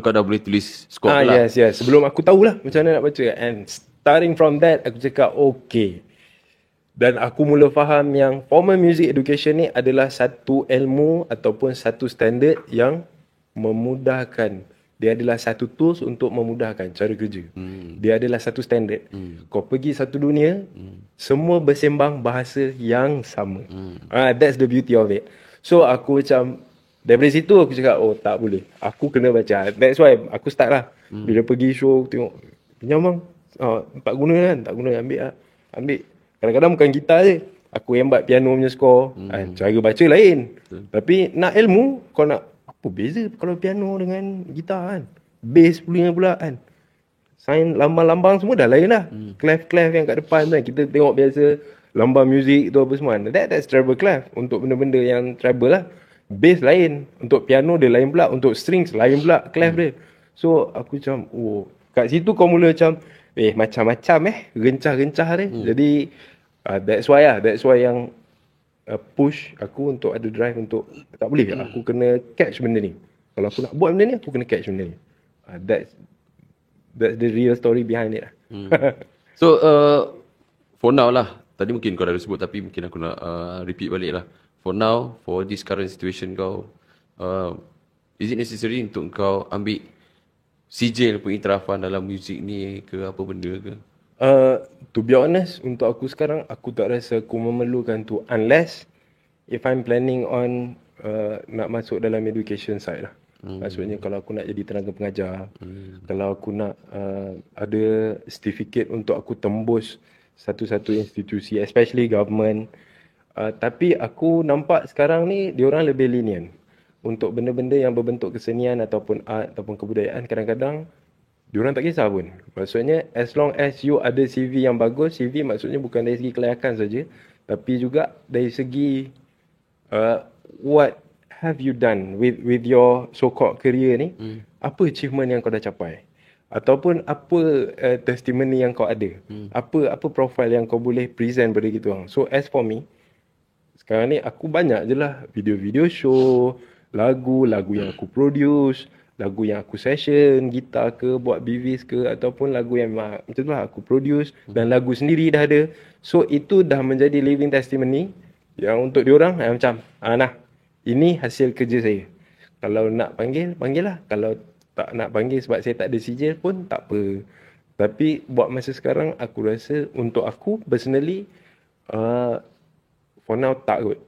A: kau dah boleh tulis score lah.
B: Yes. Sebelum aku tahulah macam mana nak baca. And starting from that, aku cakap okay, Dan aku mula faham yang formal music education ni adalah satu ilmu ataupun satu standard yang memudahkan. Dia adalah satu tools untuk memudahkan cara kerja. Dia adalah satu standard. Kau pergi satu dunia, semua bersembang bahasa yang sama. That's the beauty of it. So aku macam, daripada situ aku cakap, oh tak boleh. Aku kena baca. That's why aku start lah. Bila pergi show, tengok, pinjam bang. Tak guna kan? Tak guna, ambil lah. Ambil. Kadang-kadang bukan gitar je. Aku embat piano punya score. Cara baca lain. Tapi nak ilmu, kau nak apa beza kalau piano dengan gitar kan? Bass pula kan? Sign lambang-lambang semua dah lain lah. Clef-clef yang kat depan tu kan. Kita tengok biasa lambang muzik tu apa semua. That's treble clef. Untuk benda-benda yang treble lah. Bass lain. Untuk piano dia lain pula. Untuk strings lain pula clef dia. So aku macam, oh, kat situ kau mula macam, macam-macam rencah-rencah dia. Jadi that's why yang push aku untuk ada drive untuk tak boleh aku kena catch benda ni. Kalau aku nak buat benda ni, aku kena catch benda ni. That's the real story behind it lah.
A: So for now lah, tadi mungkin kau dah sebut tapi mungkin aku nak repeat balik lah. For now, for this current situation kau, is it necessary untuk kau ambil sijil pengiktirafan dalam muzik ni ke apa benda ke?
B: To be honest, untuk aku sekarang, aku tak rasa aku memerlukan tu unless if I'm planning on nak masuk dalam education side lah. Maksudnya kalau aku nak jadi tenaga pengajar, kalau aku nak ada certificate untuk aku tembus satu-satu institusi, especially government. Tapi aku nampak sekarang ni diorang lebih lenient untuk benda-benda yang berbentuk kesenian ataupun art ataupun kebudayaan. Kadang-kadang diorang tak kisah pun. Maksudnya as long as you ada CV yang bagus, CV maksudnya bukan dari segi kelayakan saja, tapi juga dari segi what have you done with your so-called career ni. Apa achievement yang kau dah capai, ataupun apa testimoni yang kau ada, apa profile yang kau boleh present pada gitu orang. So as for me, sekarang ni aku banyak je lah video-video show, lagu yang aku produce, lagu yang aku session, gitar ke, buat BVs ke, ataupun lagu yang macam tu lah aku produce, dan lagu sendiri dah ada. So itu dah menjadi living testimony yang untuk diorang macam, nah, ini hasil kerja saya. Kalau nak panggil, panggil lah. Kalau tak nak panggil sebab saya tak ada sijil pun tak apa. Tapi buat masa sekarang, aku rasa untuk aku personally, for now tak kot.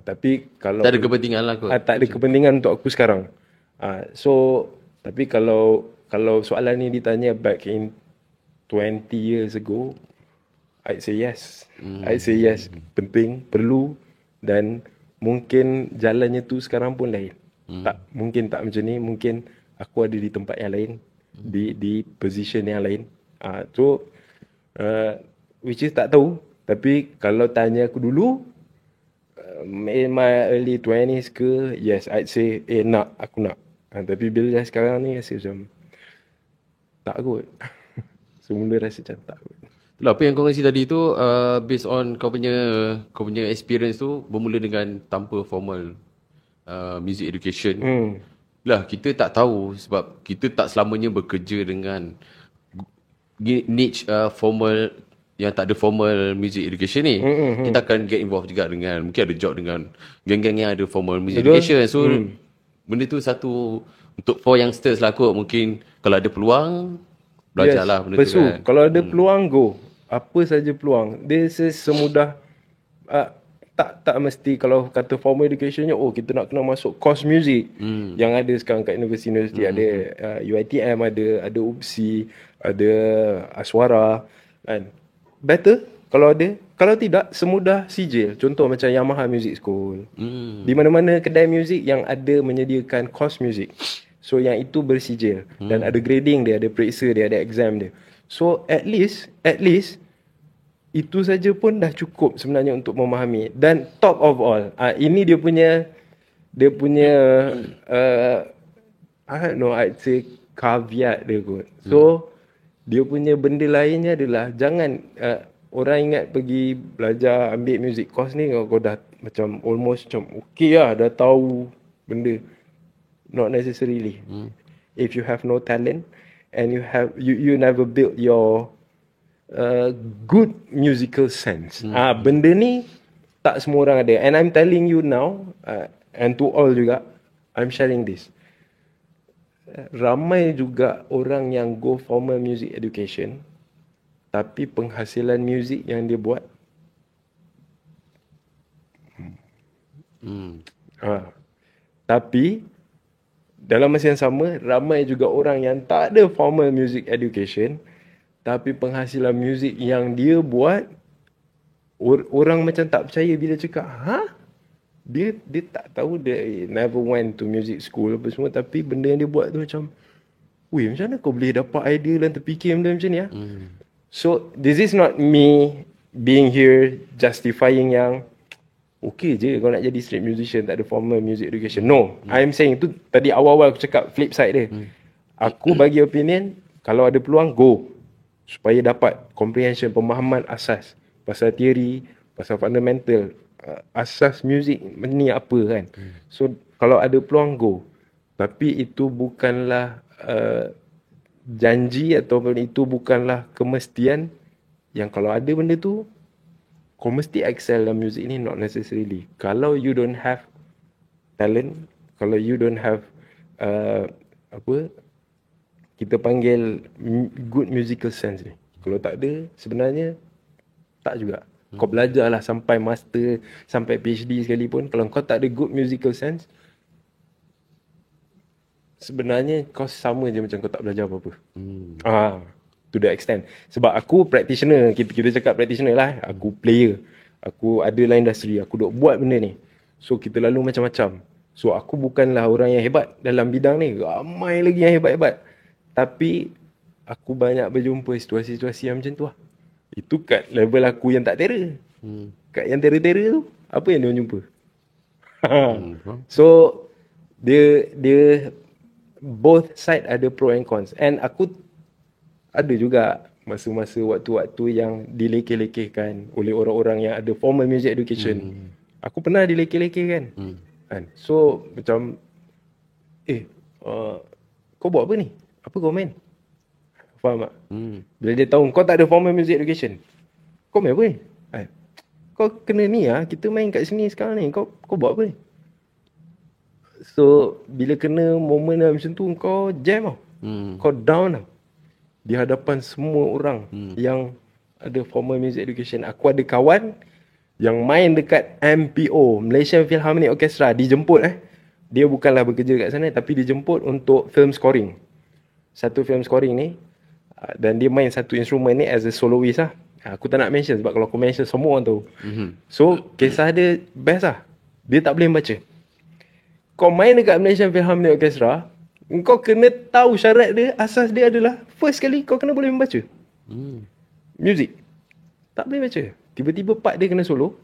B: Tapi kalau
A: Tak ada kepentingan lah kot.
B: tak ada kepentingan untuk aku sekarang. So tapi kalau soalan ni ditanya back in 20 years ago, I'd say yes. I'd say yes. Penting, perlu, dan mungkin jalannya tu sekarang pun lain. Mungkin tak macam ni, mungkin aku ada di tempat yang lain, di position yang lain. So which is tak tahu. Tapi kalau tanya aku dulu, in my early 20s ke, yes, I'd say aku nak. Tapi bila dah sekarang ni rasa macam tak kot. Semula rasa macam tak kot.
A: Itulah apa yang kau kasi tadi tu, based on kau punya experience tu bermula dengan tanpa formal music education. Lah kita tak tahu sebab kita tak selamanya bekerja dengan niche formal yang tak ada formal music education ni. Kita akan get involved juga dengan, mungkin ada job dengan geng-geng yang ada formal music education. So benda tu satu untuk for youngsters lah kot. Mungkin kalau ada peluang, belajarlah benda tu kan.
B: Kalau ada peluang, go. Apa saja peluang. This is semudah tak mesti kalau kata formal educationnya, kita nak kena masuk course music yang ada sekarang kat universiti. Ada UiTM, ada UPSI, ada Aswara kan. Better kalau ada. Kalau tidak, semudah sijil. Contoh macam Yamaha Music School. Di mana-mana kedai muzik yang ada menyediakan course music. So yang itu bersijil. Dan ada grading dia, ada periksa dia, ada exam dia. So at least itu saja pun dah cukup sebenarnya untuk memahami. Dan top of all, ini dia punya I don't know, I'd say caveat dia kot. So dia punya benda lainnya adalah jangan orang ingat pergi belajar ambil music course ni kau dah macam almost macam okay lah, dah tahu benda. Not necessarily. If you have no talent and you never build your good musical sense. Benda ni tak semua orang ada. And I'm telling you now, and to all juga, I'm sharing this. Ramai juga orang yang go formal music education, tapi penghasilan muzik yang dia buat tapi dalam masa yang sama, ramai juga orang yang tak ada formal music education, tapi penghasilan muzik yang dia buat, orang macam tak percaya bila cakap, dia tak tahu, dia never went to music school apa semua, tapi benda yang dia buat tu macam, weh, macam mana kau boleh dapat idea dan terfikir benda macam ni So this is not me being here justifying yang okay je kau nak jadi street musician tak ada formal music education. No, I'm saying tu tadi awal-awal aku cakap flip side dia. Aku bagi opinion, kalau ada peluang, go. Supaya dapat comprehension, pemahaman asas pasal teori, pasal fundamental, asas muzik ni apa kan. So kalau ada peluang, go. Tapi itu bukanlah janji ataupun itu bukanlah kemestian yang kalau ada benda tu kau mesti excel dalam muzik ni. Not necessarily. Kalau you don't have talent, kalau you don't have kita panggil good musical sense ni, kalau tak ada, sebenarnya tak juga. Kau belajarlah sampai master, sampai PhD sekalipun, kalau kau tak ada good musical sense, sebenarnya kau sama je macam kau tak belajar apa-apa. To the extent. Sebab aku practitioner, kita cakap practitioner lah. Aku player. Aku ada dalam industri. Aku duk buat benda ni. So kita lalu macam-macam. So aku bukanlah orang yang hebat dalam bidang ni. Ramai lagi yang hebat-hebat. Tapi aku banyak berjumpa situasi-situasi yang macam tu lah. Itu kat level aku yang tak terror. Kat yang terror-terror tu, apa yang dia jumpa? So dia both side ada pro and cons. And aku ada juga masa-masa waktu-waktu yang dilekeh-lekehkan oleh orang-orang yang ada formal music education. Aku pernah dilekeh-lekehkan. So macam kau buat apa ni? Apa kau main? Faham tak? Bila dia tahu kau tak ada formal music education, kau main apa ni? Kau kena ni kita main kat sini sekarang ni. Kau buat apa ni? So bila kena momen macam tu, kau jam tau. Kau down tau di hadapan semua orang yang ada formal music education. Aku ada kawan yang main dekat MPO, Malaysian Philharmonic Orchestra, dijemput dia bukanlah bekerja kat sana, tapi dijemput untuk film scoring. Satu film scoring ni, dan dia main satu instrumen ni as a soloist lah. Aku tak nak mention sebab kalau aku mention semua orang tahu. So kisah dia best lah. Dia tak boleh baca. Kau main dekat Malaysian Philharmonic Orchestra, kau kena tahu syarat dia, asas dia adalah first kali kau kena boleh membaca music. Tak boleh baca. Tiba-tiba part dia kena solo.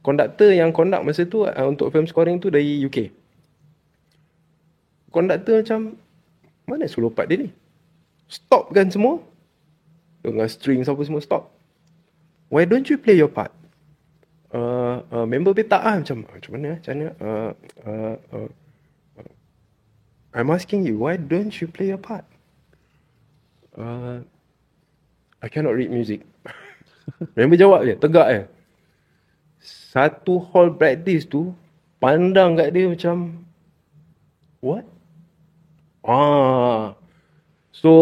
B: Konduktor yang conduct masa tu untuk film scoring tu dari UK. Konduktor macam, mana solo part dia ni? Stop kan semua. Dengan strings apa semua stop. Why don't you play your part? Member petak macam mana? I'm asking you, why don't you play your part? I cannot read music. Member jawab je, tegak je. Satu hall practice tu, pandang kat dia macam, what? So,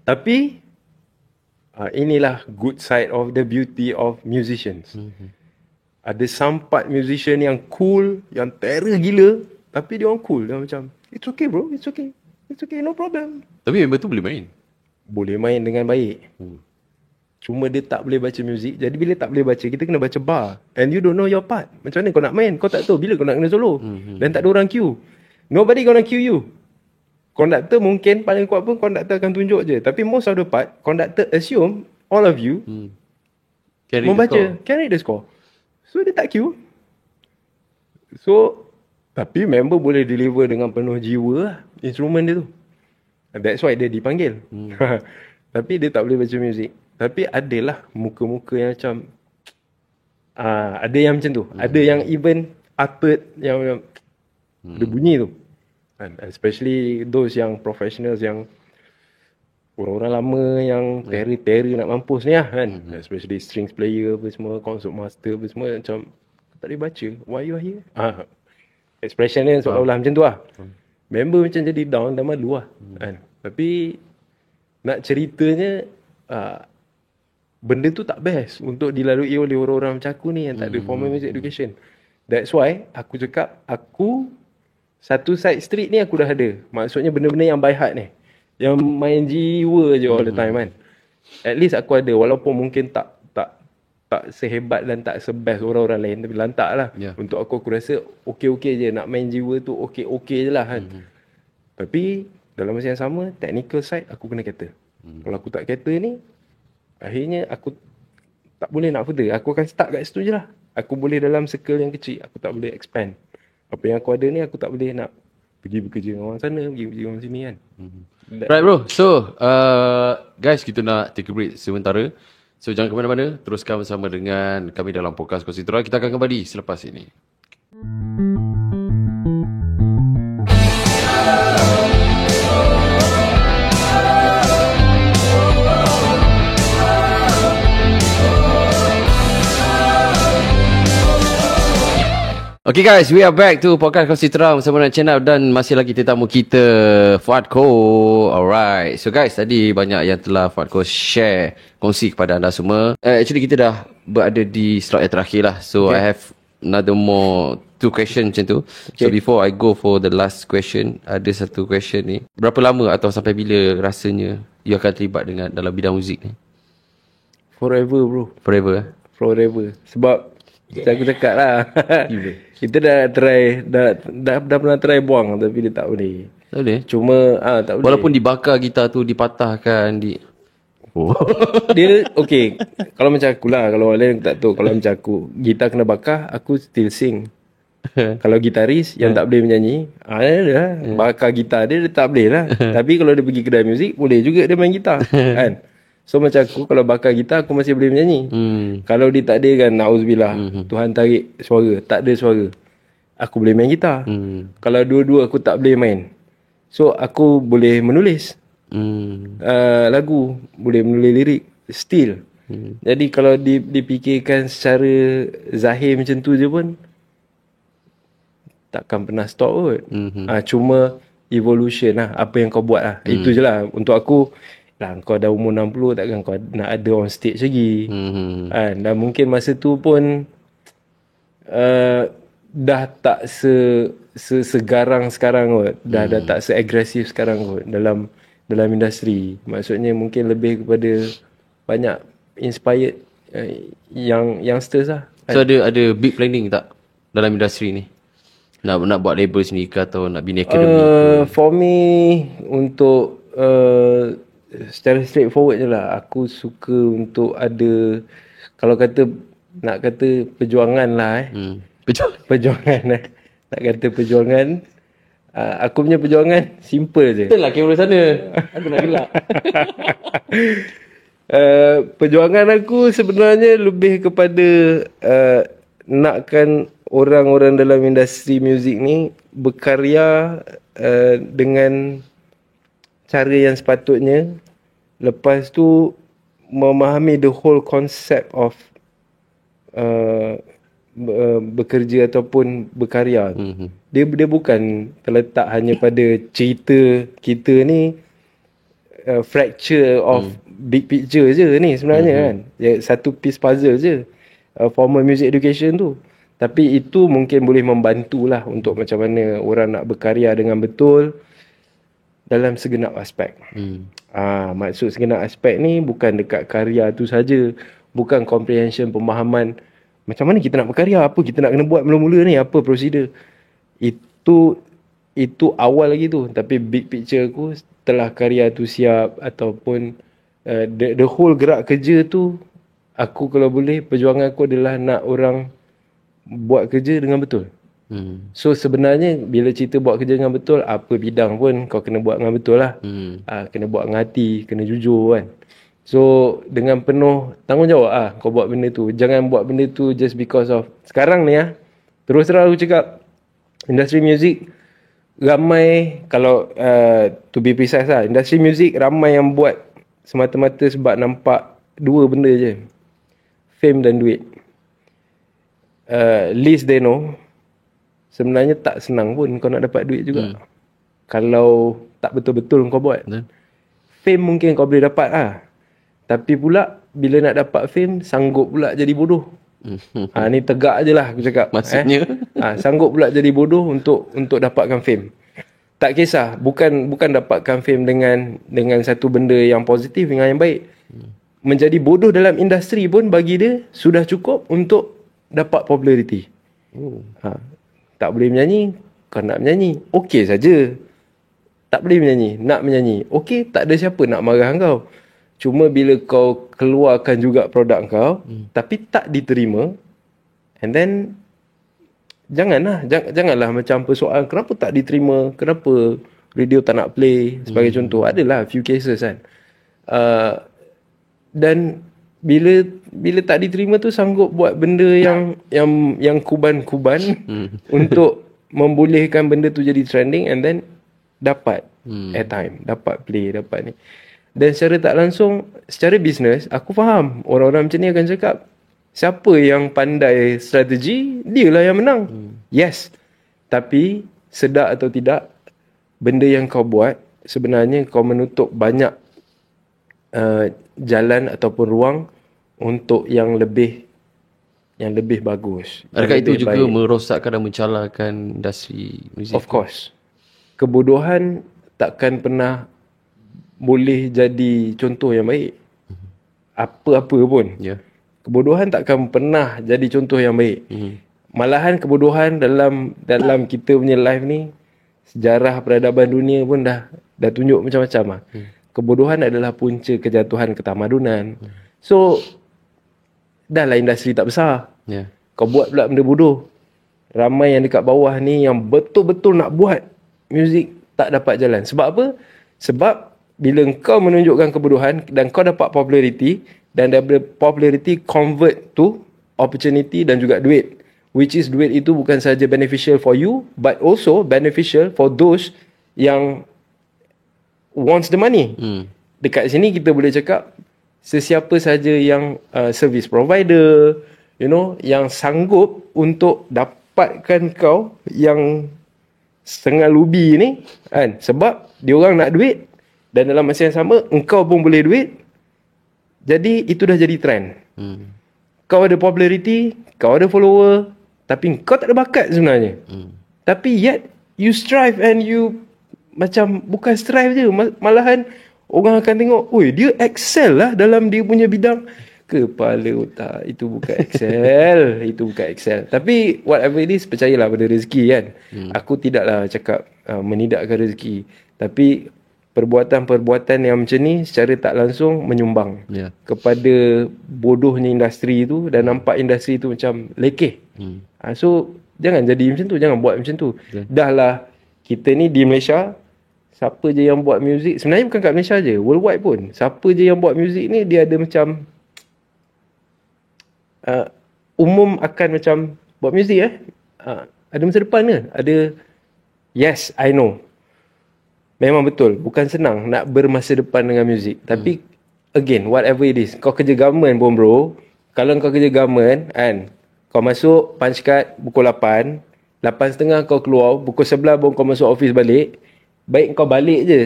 B: tapi, inilah good side of the beauty of musicians. Ada some part musician yang cool, yang terror gila, tapi dia orang cool. Dia macam, it's okay bro, it's okay, no problem.
A: Tapi member tu boleh main?
B: Boleh main dengan baik. Cuma dia tak boleh baca muzik. Jadi bila tak boleh baca, kita kena baca bar. And you don't know your part. Macam mana kau nak main? Kau tak tahu bila kau nak kena solo. Dan tak ada orang cue. Nobody gonna cue you. Konduktor mungkin paling kuat pun konduktor akan tunjuk je. Tapi most of the part, konduktor assume all of you membaca, can read the score. So dia tak cue. So tapi member boleh deliver dengan penuh jiwa lah, instrumen dia tu. That's why dia dipanggil. Tapi dia tak boleh baca muzik. Tapi adalah muka-muka yang macam ada yang macam tu. Ada yang even uttered yang ada bunyi tu. And especially those yang professionals yang orang-orang lama yang terror nak mampus ni lah kan. Especially strings player apa semua, concert master apa semua, macam tak boleh baca. Why you are here? Expression dia seolah-olah macam tu lah. Member macam jadi down dan malu lah kan. Tapi nak ceritanya benda tu tak best untuk dilalui oleh orang-orang macam aku ni yang tak ada formal music education. That's why aku cakap, aku satu side street ni aku dah ada. Maksudnya benda-benda yang by heart ni, yang main jiwa je all the time kan. At least aku ada, walaupun mungkin tak sehebat dan tak sebest orang-orang lain, tapi lantak lah. Untuk aku rasa okey-okey je, nak main jiwa tu okey-okey je lah kan. Tapi dalam masa yang sama, technical side aku kena cater. Kalau aku tak cater ni, akhirnya aku tak boleh nak further. Aku akan stuck kat situ je lah. Aku boleh dalam circle yang kecil, aku tak boleh expand. Apa yang aku ada ni, aku tak boleh nak pergi bekerja dengan orang sana, pergi bekerja dengan orang sini kan.
A: Right bro, so guys, kita nak take a break sementara. So jangan ke mana-mana, teruskan bersama dengan kami dalam podcast Kongsi Terang. Kita akan kembali selepas ini. Okay guys, we are back to podcast Kongsi Terang bersama dengan Chenab dan masih lagi tetamu kita, Fuadco. Alright, so guys, tadi banyak yang telah Fuadco share, kongsi kepada anda semua. Actually kita dah berada di slot yang terakhir lah. So I have another more 2 question macam tu. So before I go for the last question, ada satu question ni. Berapa lama atau sampai bila rasanya you akan terlibat dengan dalam bidang muzik ni?
B: Forever bro.
A: Forever?
B: Forever. Sebab aku cakap lah kita dah try, dah pernah try buang tapi dia tak boleh.
A: Tak boleh?
B: Cuma tak boleh.
A: Walaupun dibakar gitar tu, dipatahkan,
B: dia okay. Kalau macam aku lah, kalau orang lain aku tak tahu. Kalau macam aku, gitar kena bakar, aku still sing. Kalau gitaris yang tak boleh menyanyi, bakar gitar dia tak boleh lah. Tapi kalau dia pergi kedai muzik, boleh juga dia main gitar kan. So macam aku, kalau bakar gitar aku masih boleh menyanyi. Kalau dia tak ada kan, na'udzubillah, Tuhan tarik suara, tak ada suara, aku boleh main gitar. Kalau dua-dua aku tak boleh main, so aku boleh menulis lagu, boleh menulis lirik still. Jadi kalau dipikirkan secara zahir macam tu je pun takkan pernah stop kot. Cuma evolution lah, apa yang kau buat lah. Itu je lah untuk aku. Kau dah umur 60, takkan kau nak ada on stage lagi. Dan mungkin masa tu pun dah tak segarang sekarang kot. Dah tak seagresif sekarang kot dalam industri. Maksudnya mungkin lebih kepada banyak inspired youngsters lah.
A: So ada big planning tak dalam industri ni? Nak buat label sendiri ke atau nak bina academy?
B: For me, untuk secara straightforward je lah, aku suka untuk ada, kalau nak kata perjuangan lah perjuangan nak kata perjuangan, aku punya perjuangan simple je.
A: Betul lah kamera sana, aku nak gelak.
B: Perjuangan aku sebenarnya lebih kepada nakkan orang-orang dalam industri muzik ni berkarya dengan cara yang sepatutnya. Lepas tu memahami the whole concept of bekerja ataupun berkarya. Dia bukan terletak hanya pada cerita kita ni, fracture of big picture je ni sebenarnya kan. Satu piece puzzle je, formal music education tu. Tapi itu mungkin boleh membantulah untuk macam mana orang nak berkarya dengan betul dalam segenap aspek. Maksud segenap aspek ni bukan dekat karya tu saja, bukan comprehension, pemahaman macam mana kita nak berkarya, apa kita nak kena buat mula-mula ni, apa prosedur. Itu awal lagi tu. Tapi big picture aku, setelah karya tu siap ataupun the whole gerak kerja tu, aku kalau boleh, perjuangan aku adalah nak orang buat kerja dengan betul. So sebenarnya bila cerita buat kerja dengan betul, apa bidang pun kau kena buat dengan betul lah. Kena buat dengan hati, kena jujur kan. So dengan penuh tanggungjawab kau buat benda tu. Jangan buat benda tu just because of sekarang ni terus terang aku cakap, industri muzik ramai, kalau to be precise lah, industri muzik ramai yang buat semata-mata sebab nampak dua benda je, fame dan duit. Least they know, sebenarnya tak senang pun kau nak dapat duit juga. Kalau tak betul-betul kau buat. Fame mungkin kau boleh dapat lah, tapi pula bila nak dapat fame, sanggup pula jadi bodoh. Ni tegak je lah aku cakap.
A: Maksudnya?
B: Sanggup pula jadi bodoh untuk dapatkan fame. Tak kisah, bukan dapatkan fame dengan satu benda yang positif, dengan yang baik. Menjadi bodoh dalam industri pun bagi dia sudah cukup untuk dapat populariti. Tak boleh menyanyi, kau nak menyanyi, okey saja. Tak boleh menyanyi, nak menyanyi, okey, tak ada siapa nak marah kau. Cuma bila kau keluarkan juga produk kau, tapi tak diterima, and then janganlah macam persoalan kenapa tak diterima, kenapa radio tak nak play sebagai contoh. Adalah few cases kan. Dan bila tak diterima tu sanggup buat benda yang kuban-kuban untuk membolehkan benda tu jadi trending, and then dapat airtime, dapat play, dapat ni. Dan secara tak langsung, secara bisnes, aku faham orang-orang macam ni akan cakap, siapa yang pandai strategi, dia lah yang menang. Yes. Tapi sedar atau tidak, benda yang kau buat sebenarnya kau menutup banyak jalan ataupun ruang untuk yang lebih bagus.
A: Adakah itu juga
B: baik.
A: merosakkan dan mencalakan industri muzik?
B: Of course. Kebodohan takkan pernah boleh jadi contoh yang baik. Apa-apa pun. Kebodohan takkan pernah jadi contoh yang baik. Malahan kebodohan dalam kita punya life ni, sejarah peradaban dunia pun dah tunjuk macam-macam lah. Kebodohan adalah punca kejatuhan ketamadunan. So, dah lah industri tak besar. Kau buat pula benda bodoh. Ramai yang dekat bawah ni yang betul-betul nak buat muzik tak dapat jalan. Sebab apa? Sebab bila kau menunjukkan kebodohan dan kau dapat populariti, dan daripada populariti convert to opportunity dan juga duit, which is duit itu bukan saja beneficial for you, but also beneficial for those yang wants the money. Dekat sini kita boleh cakap sesiapa saja yang service provider, yang sanggup untuk dapatkan kau yang setengah lubi ni kan, sebab dia orang nak duit, dan dalam masa yang sama engkau pun boleh duit. Jadi itu dah jadi trend. Kau ada popularity, kau ada follower, tapi kau tak ada bakat sebenarnya. Tapi yet you strive, and you macam bukan strive je, malahan orang akan tengok, oi dia excel lah dalam dia punya bidang. Kepala otak, itu bukan excel. Itu bukan excel. Tapi whatever it is, percayalah pada rezeki kan. Aku tidaklah cakap menidakkan rezeki, tapi perbuatan-perbuatan yang macam ni secara tak langsung menyumbang kepada bodohnya industri tu, dan nampak industri tu macam lekeh. So jangan jadi macam tu, jangan buat macam tu. Dah lah, kita ni di Malaysia, siapa je yang buat muzik, sebenarnya bukan kat Malaysia je, worldwide pun, siapa je yang buat muzik ni, dia ada macam umum akan macam buat muzik ada masa depan ke? Ada. Yes, I know. Memang betul, bukan senang nak bermasa depan dengan muzik. Tapi again, whatever it is, kau kerja government pun bro, kalau kau kerja government kan, kau masuk punch card pukul 8, 8.30 kau keluar, pukul 11 pun kau masuk office balik. Baik kau balik je.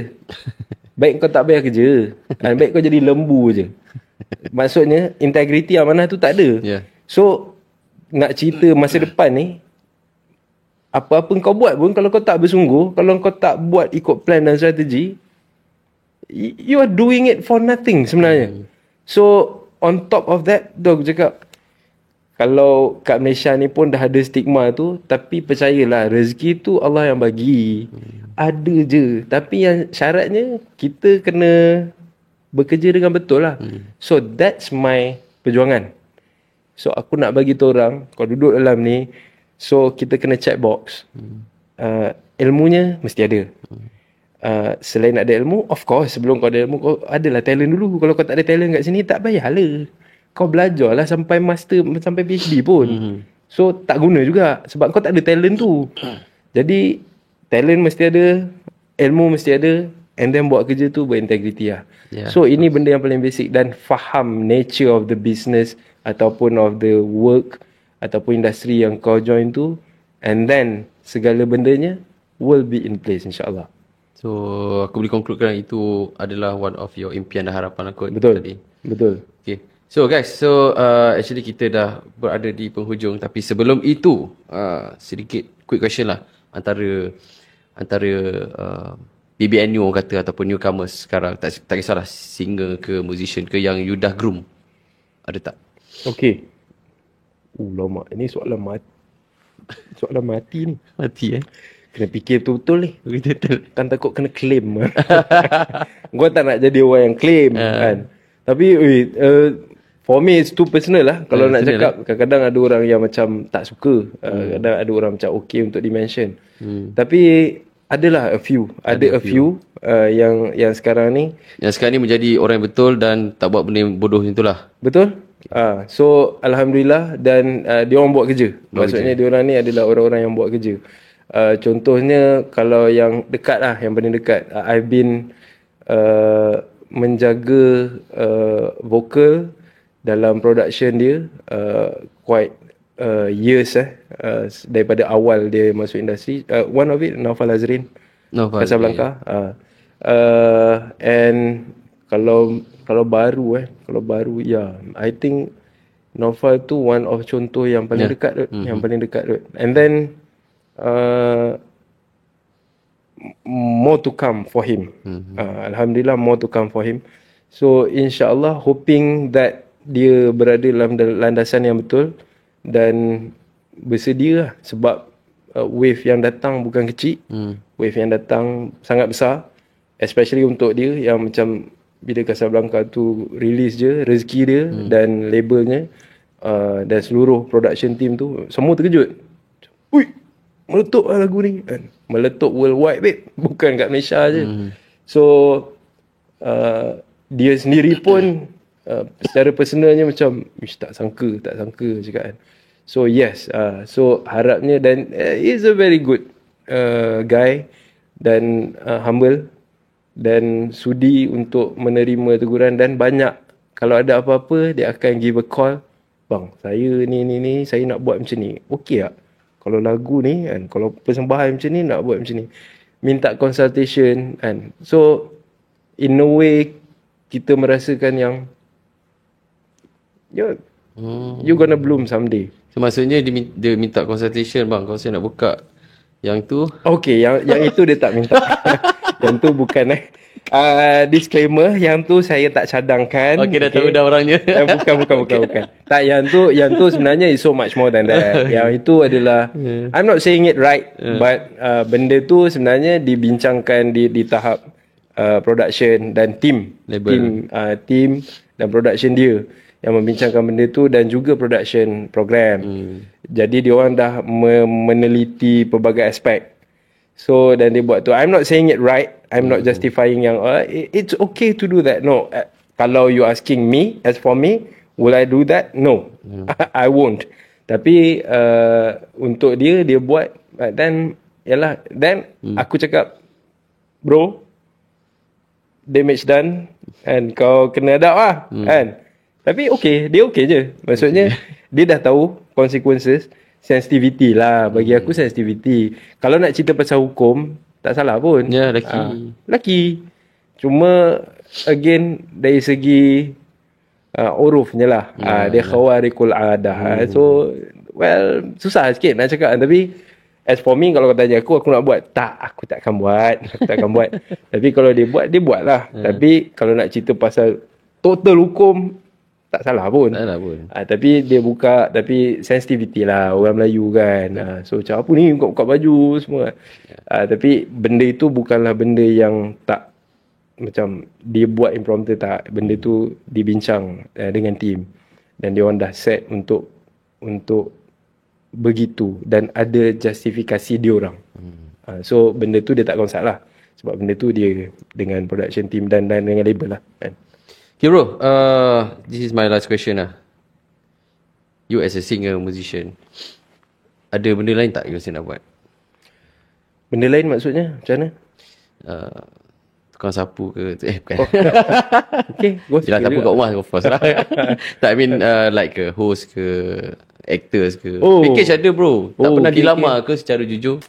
B: Baik kau tak payah kerja kan? Baik kau jadi lembu je. Maksudnya integriti amanah tu tak ada. So nak cerita masa depan ni, apa-apa kau buat pun, kalau kau tak bersungguh, kalau kau tak buat ikut plan dan strategi, you are doing it for nothing sebenarnya. So on top of that, tu aku cakap, kalau kat Malaysia ni pun dah ada stigma tu, tapi percayalah, rezeki tu Allah yang bagi. Ada je. Tapi yang syaratnya kita kena bekerja dengan betul lah. So that's my perjuangan. So aku nak bagi tu orang, kau duduk dalam ni, so kita kena check box. Ilmunya mesti ada. Selain ada ilmu, of course, sebelum kau ada ilmu, kau adalah talent dulu. Kalau kau tak ada talent kat sini, tak payahlah. Kau belajar lah sampai master, sampai PhD pun. So tak guna juga, sebab kau tak ada talent tu. Jadi talent mesti ada, ilmu mesti ada, and then buat kerja tu berintegriti lah.
A: Yeah,
B: So ini benda yang paling basic, dan faham nature of the business ataupun of the work ataupun industri yang kau join tu, and then segala bendanya will be in place insyaAllah.
A: So aku boleh concludekan itu adalah one of your impian dan harapan aku
B: Betul.
A: tadi.
B: Betul.
A: Okay. So guys, actually kita dah berada di penghujung, tapi sebelum itu sedikit quick question lah antara BBNU orang kata ataupun newcomers sekarang, tak kisahlah singer ke musician ke yang you dah groom. Ada tak?
B: Okay. Lama. Ini soalan mati ni.
A: Mati
B: Kena fikir betul-betul ni.
A: Betul.
B: Kan takut kena claim. Gua tak nak jadi orang yang claim kan. Tapi for me it's too personal lah. Kalau nak cakap, kadang-kadang ada orang yang macam tak suka. Kadang ada orang macam okay untuk di-mention. Tapi adalah a few. Ada a few yang sekarang ni.
A: Yang sekarang ni menjadi orang yang betul dan tak buat benda yang bodoh macam itulah.
B: Betul? So Alhamdulillah, dan dia orang buat kerja. Maksudnya dia orang ni adalah orang-orang yang buat kerja. Contohnya kalau yang dekat lah, yang paling dekat, I've been menjaga vokal dalam production dia quite years daripada awal dia masuk industri. One of it Naufal Azrin, Casablanca. And kalau baru I think Naufal tu one of contoh yang paling dekat tu, yang paling dekat tu. And then more to come for him. Alhamdulillah, more to come for him. So insyaAllah, hoping that dia berada dalam landasan yang betul dan bersedia lah. Sebab wave yang datang bukan kecil. Wave yang datang sangat besar, especially untuk dia yang macam bila Casablanca tu release je, rezeki dia dan labelnya dan seluruh production team tu semua terkejut. Ui, meletup lah lagu ni kan. Meletup worldwide babe, bukan kat Malaysia je. So dia sendiri pun secara personalnya macam tak sangka cakap kan. So yes, so harapnya, dan he's a very good guy dan humble dan sudi untuk menerima teguran, dan banyak kalau ada apa-apa dia akan give a call. Bang, saya ni saya nak buat macam ni. Okey tak? Kalau lagu ni kan, kalau persembahan macam ni nak buat macam ni. Minta consultation kan. So in a way kita merasakan yang you gonna bloom someday.
A: So maksudnya dia minta consultation, bang, kalau saya nak buka yang tu.
B: Okay, yang itu dia tak minta. Yang tu bukan disclaimer, yang tu saya tak cadangkan.
A: Okay, dah tahu dah orangnya.
B: Bukan. Tak, yang tu sebenarnya is so much more than that. Yang itu adalah I'm not saying it right, but benda tu sebenarnya dibincangkan di tahap production dan team dan production dia yang membincangkan benda tu, dan juga production program. Jadi dia orang dah meneliti pelbagai aspek. So dan dia buat tu. I'm not saying it right. I'm not justifying yang it's okay to do that. No. Kalau you asking me, as for me, will I do that? No. I won't. Tapi untuk dia buat, then yalah, then aku cakap, bro, damage done, and kau kena adapt lah kan. Tapi dia okay je. Maksudnya dia dah tahu consequences. Sensitivity lah. Bagi aku sensitivity. Kalau nak cerita pasal hukum, tak salah pun.
A: Ya, laki.
B: Cuma again, dari segi urufnya lah. Dia khawarikul adah. So well, susah sikit nak cakap. Tapi as for me, kalau kau tanya aku nak buat? Tak, aku takkan buat. Tapi kalau dia buat lah. Tapi kalau nak cerita pasal total hukum, tak salah pun. Tapi dia buka, tapi sensitivity lah orang Melayu kan. So macam apa ni buka baju semua. Tapi benda itu bukanlah benda yang tak macam dia buat impromptu, tak. Benda tu dibincang dengan team, dan dia orang dah set untuk begitu, dan ada justifikasi dia orang. So benda tu dia tak consult lah, sebab benda tu dia dengan production team dan dengan label lah kan.
A: Okay bro, this is my last question lah. You as a singer, musician, ada benda lain tak you rasa nak buat?
B: Benda lain maksudnya macam mana?
A: Tukang sapu ke bukan.
B: Okay,
A: Yelah, sapu kat rumah of course lah. Tak, I mean like ke host ke, actors ke. Package ada bro. Tak pernah dilamar ke secara jujur?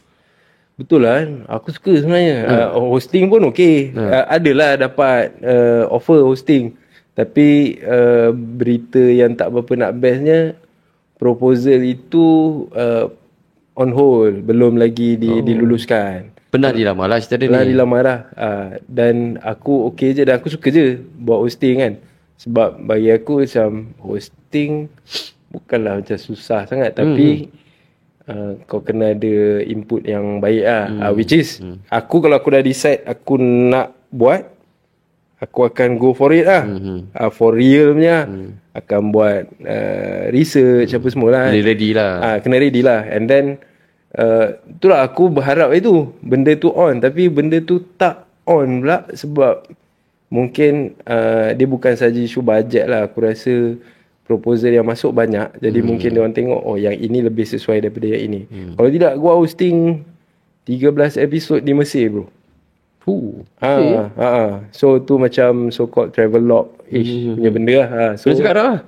B: Betul lah kan. Aku suka sebenarnya. Hosting pun okey. Adalah dapat offer hosting. Tapi berita yang tak berapa nak bestnya, proposal itu on hold. Belum lagi diluluskan.
A: Pernah dilamar lah cerita dia
B: Pernah
A: ni.
B: dilamar lah. Dan aku okey je. Dan aku suka je buat hosting kan. Sebab bagi aku macam hosting bukanlah macam susah sangat. Tapi kau kena ada input yang baik lah. Which is aku kalau aku dah decide aku nak buat, aku akan go for it lah. For real punya. Akan buat research apa semua lah.
A: Kena ready lah.
B: Kena ready lah. And then itulah aku berharap itu benda tu on. Tapi benda tu tak on pula. Sebab mungkin dia bukan saja isu bajet lah. Aku rasa proposal yang masuk banyak. Jadi mungkin dia orang tengok, oh yang ini lebih sesuai daripada yang ini. Kalau tidak, gua hosting 13 episod di Mesir bro. So tu macam so called travel log-ish punya benda lah. So
A: kena cakap dah lah.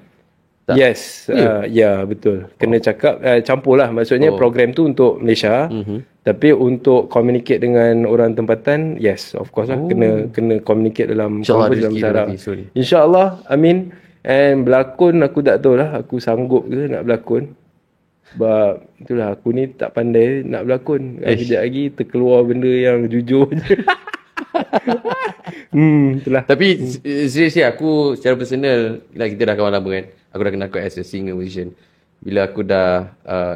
B: Yes, ya betul. Kena cakap campur lah. Maksudnya program tu untuk Malaysia. Tapi untuk communicate dengan orang tempatan, yes, of course lah. Kena communicate dalam
A: InsyaAllah
B: dalam
A: rezeki
B: Arab.
A: nanti.
B: InsyaAllah, amin. And berlakon aku tak tahu lah. Aku sanggup ke nak berlakon. Sebab itulah aku ni tak pandai nak berlakon. Kejap lagi terkeluar benda yang jujur je. Itulah.
A: Tapi seriously aku secara personal, kita dah kawan lama kan. Aku dah kenal kau as a singer musician. Bila aku dah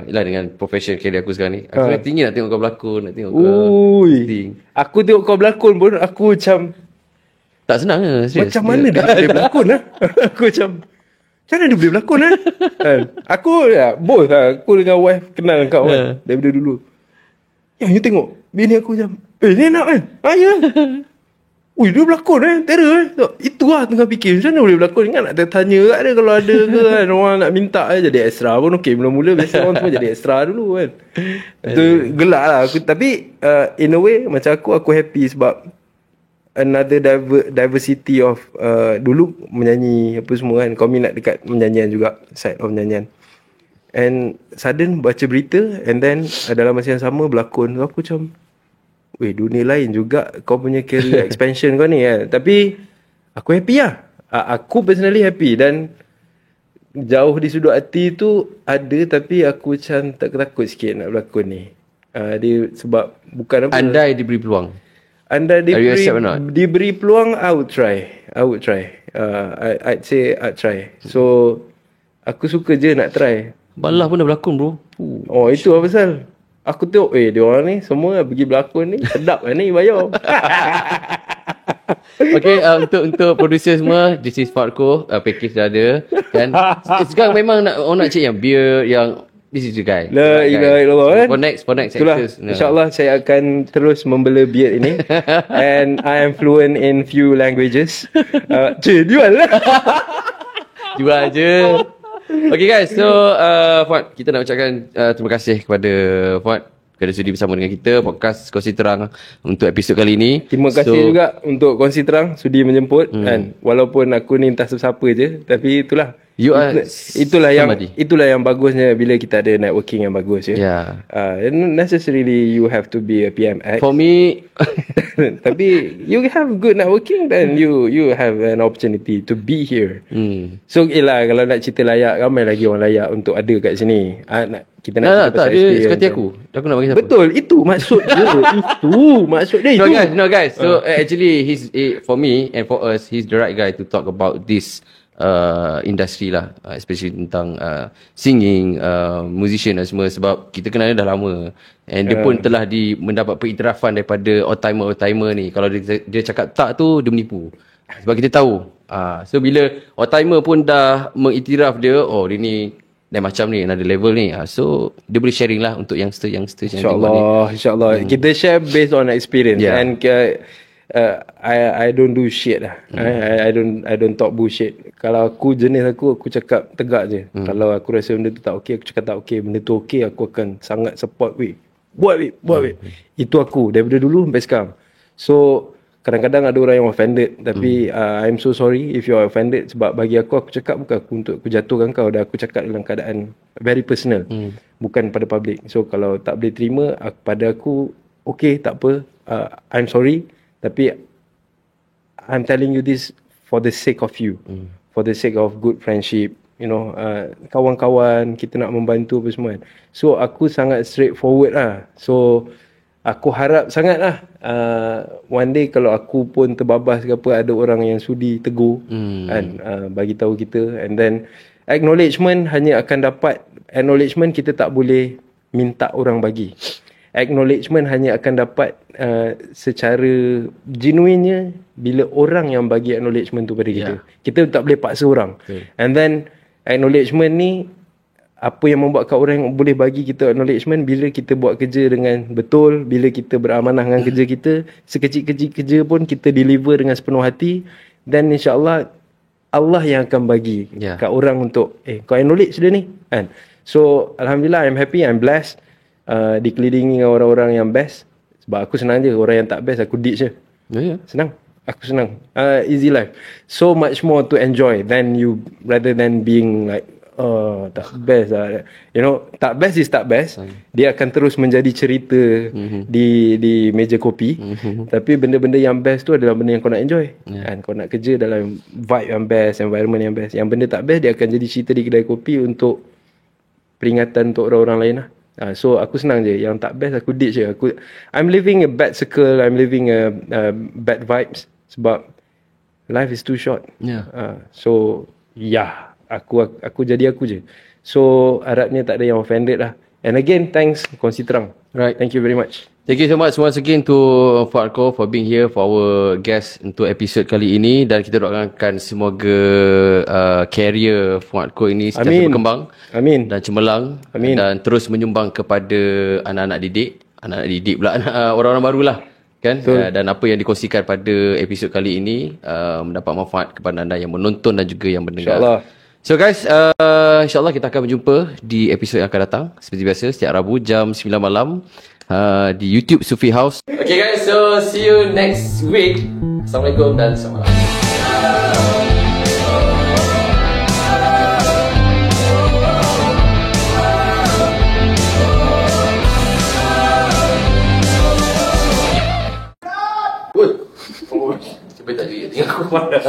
A: dengan profession career aku sekarang ni, aku tinggi nak tengok kau berlakon, nak tengok kau acting.
B: Aku tengok kau berlakon pun aku macam
A: tak senang ke? Serius.
B: macam mana dia boleh berlakon lah. Aku macam mana dia boleh berlakon lah. Aku both lah. Aku dengan wife kenal kau kan daripada dulu. Yang you tengok bini aku macam ni nak kan. Ya. Ui, dia berlakon terror Itu lah tengah fikir macam mana boleh berlakon. Ingat nak tanya kat dia kalau ada ke kan. Orang nak minta jadi extra pun okey. Mula-mula biasa orang semua jadi extra dulu kan. Itu gelak lah aku. Tapi in a way macam aku happy sebab another diversity of dulu menyanyi apa semua kan. Kau minat dekat menyanyian juga, side of menyanyian. And sudden baca berita and then dalam masa yang sama berlakon. So aku macam dunia lain juga kau punya career expansion kau ni kan. Tapi aku happy lah. Aku personally happy. Dan jauh di sudut hati tu ada. Tapi aku macam takut sikit nak berlakon ni. Dia sebab bukan apa.
A: Andai diberi peluang,
B: Anda diberi peluang, I would try. I'd say I'd try. So aku suka je nak try.
A: Balah pun dah berlakon bro.
B: Oh itu apa pasal. Aku tengok dia orang ni semua pergi berlakon ni sedap lah ni bayar.
A: Okay, untuk producer semua, this is Farco, package dah ada kan. Sekarang memang nak cek yang beer, yang this is the guy.
B: La ilaha illallah kan.
A: For next
B: Itulah,
A: actors.
B: InsyaAllah saya akan terus membela beard ini. And I am fluent in few languages. Jual lah.
A: Jual je. Okay guys, so Fuad, kita nak ucapkan terima kasih kepada Fuad kerana sudi bersama dengan kita podcast Kongsi Terang untuk episod kali ini.
B: Terima kasih juga untuk Kongsi Terang sudi menjemput kan. Walaupun aku ni entah siapa je, tapi itulah. Itulah yang bagusnya bila kita ada networking yang bagus ya. Necessarily you have to be a PMX.
A: For me,
B: tapi you have good networking, then you have an opportunity to be here. So kalau nak cerita layak, ramai lagi orang layak untuk ada kat sini. Kita nak cerita
A: pasal experience. Tak, dia seperti aku. Aku nak bagi siapa?
B: Betul, itu maksud dia. Itu maksud dia.
A: No guys. So actually for me and for us, he's the right guy to talk about this industri lah, especially tentang singing, musician dan semua. Sebab kita kenal dia dah lama. And dia pun telah mendapat pengiktirafan daripada old-timer ni. Kalau dia cakap tak tu, dia menipu. Sebab kita tahu. So bila old-timer pun dah mengiktiraf dia, oh dia ni dan macam ni, another level ni. So dia boleh sharing lah untuk youngster yang
B: InsyaAllah kita share based on experience. And I don't do shit lah. I don't talk bullshit. Kalau aku jenis aku cakap tegak je. Kalau aku rasa benda tu tak okey, aku cakap tak okey. Benda tu okey, aku akan sangat support buat babe. Itu aku daripada dulu sampai sekarang. So kadang-kadang ada orang yang offended, tapi I'm so sorry if you are offended, sebab bagi aku cakap bukan aku untuk aku jatuhkan kau, dan aku cakap dalam keadaan very personal, bukan pada public. So kalau tak boleh terima, pada aku okay, tak apa, I'm sorry, tapi I'm telling you this for the sake of you, for the sake of good friendship, you know, kawan-kawan, kita nak membantu apa semua kan. So aku sangat straightforward lah. So aku harap sangat lah one day kalau aku pun terbabas ke apa, ada orang yang sudi tegur kan, bagi tahu kita. And then acknowledgement hanya akan dapat, acknowledgement kita tak boleh minta orang bagi. Acknowledgement hanya akan dapat secara genuinenya bila orang yang bagi acknowledgement tu pada kita. Kita tak boleh paksa orang. And then acknowledgement ni, apa yang membuatkan orang boleh bagi kita acknowledgement bila kita buat kerja dengan betul, bila kita beramanah dengan kerja kita, sekecil-kecil kerja pun kita deliver dengan sepenuh hati, dan insya-Allah Allah yang akan bagi kat orang untuk kau acknowledge dia ni kan. So alhamdulillah, I'm happy, I'm blessed, dikelilingi dengan orang-orang yang best. Sebab aku senang je, orang yang tak best aku ditch je. Senang, aku senang, easy life. So much more to enjoy than you, rather than being like tak best lah. You know, tak best is tak best. Dia akan terus menjadi cerita di meja kopi. Tapi benda-benda yang best tu adalah benda yang kau nak enjoy kan. Kau nak kerja dalam vibe yang best, environment yang best. Yang benda tak best, dia akan jadi cerita di kedai kopi untuk peringatan untuk orang-orang lain lah. So aku senang je, yang tak best aku ditch je. I'm living a bad circle, I'm living a bad vibes, sebab life is too short. So aku jadi aku je. So harapnya tak ada yang offended lah. And again, thanks Kongsi Terang.
A: Right.
B: Thank you very much.
A: Thank you so much once again to Fuad Koh for being here for our guest untuk episod kali ini, dan kita doakan semoga career Fuad Koh ini sentiasa berkembang.
B: Amin.
A: Dan cemerlang.
B: Amin.
A: Dan terus menyumbang kepada anak-anak didik pula, orang-orang barulah kan. Dan apa yang dikongsikan pada episod kali ini mendapat manfaat kepada anda yang menonton dan juga yang mendengar.
B: InsyaAllah.
A: So guys, insyaAllah kita akan berjumpa di episod yang akan datang. Seperti biasa, setiap Rabu jam 9 malam di YouTube Sufi House. Okay guys, so see you next week. Assalamualaikum dan selamat malam. Cepet tak juga tinggal aku mana.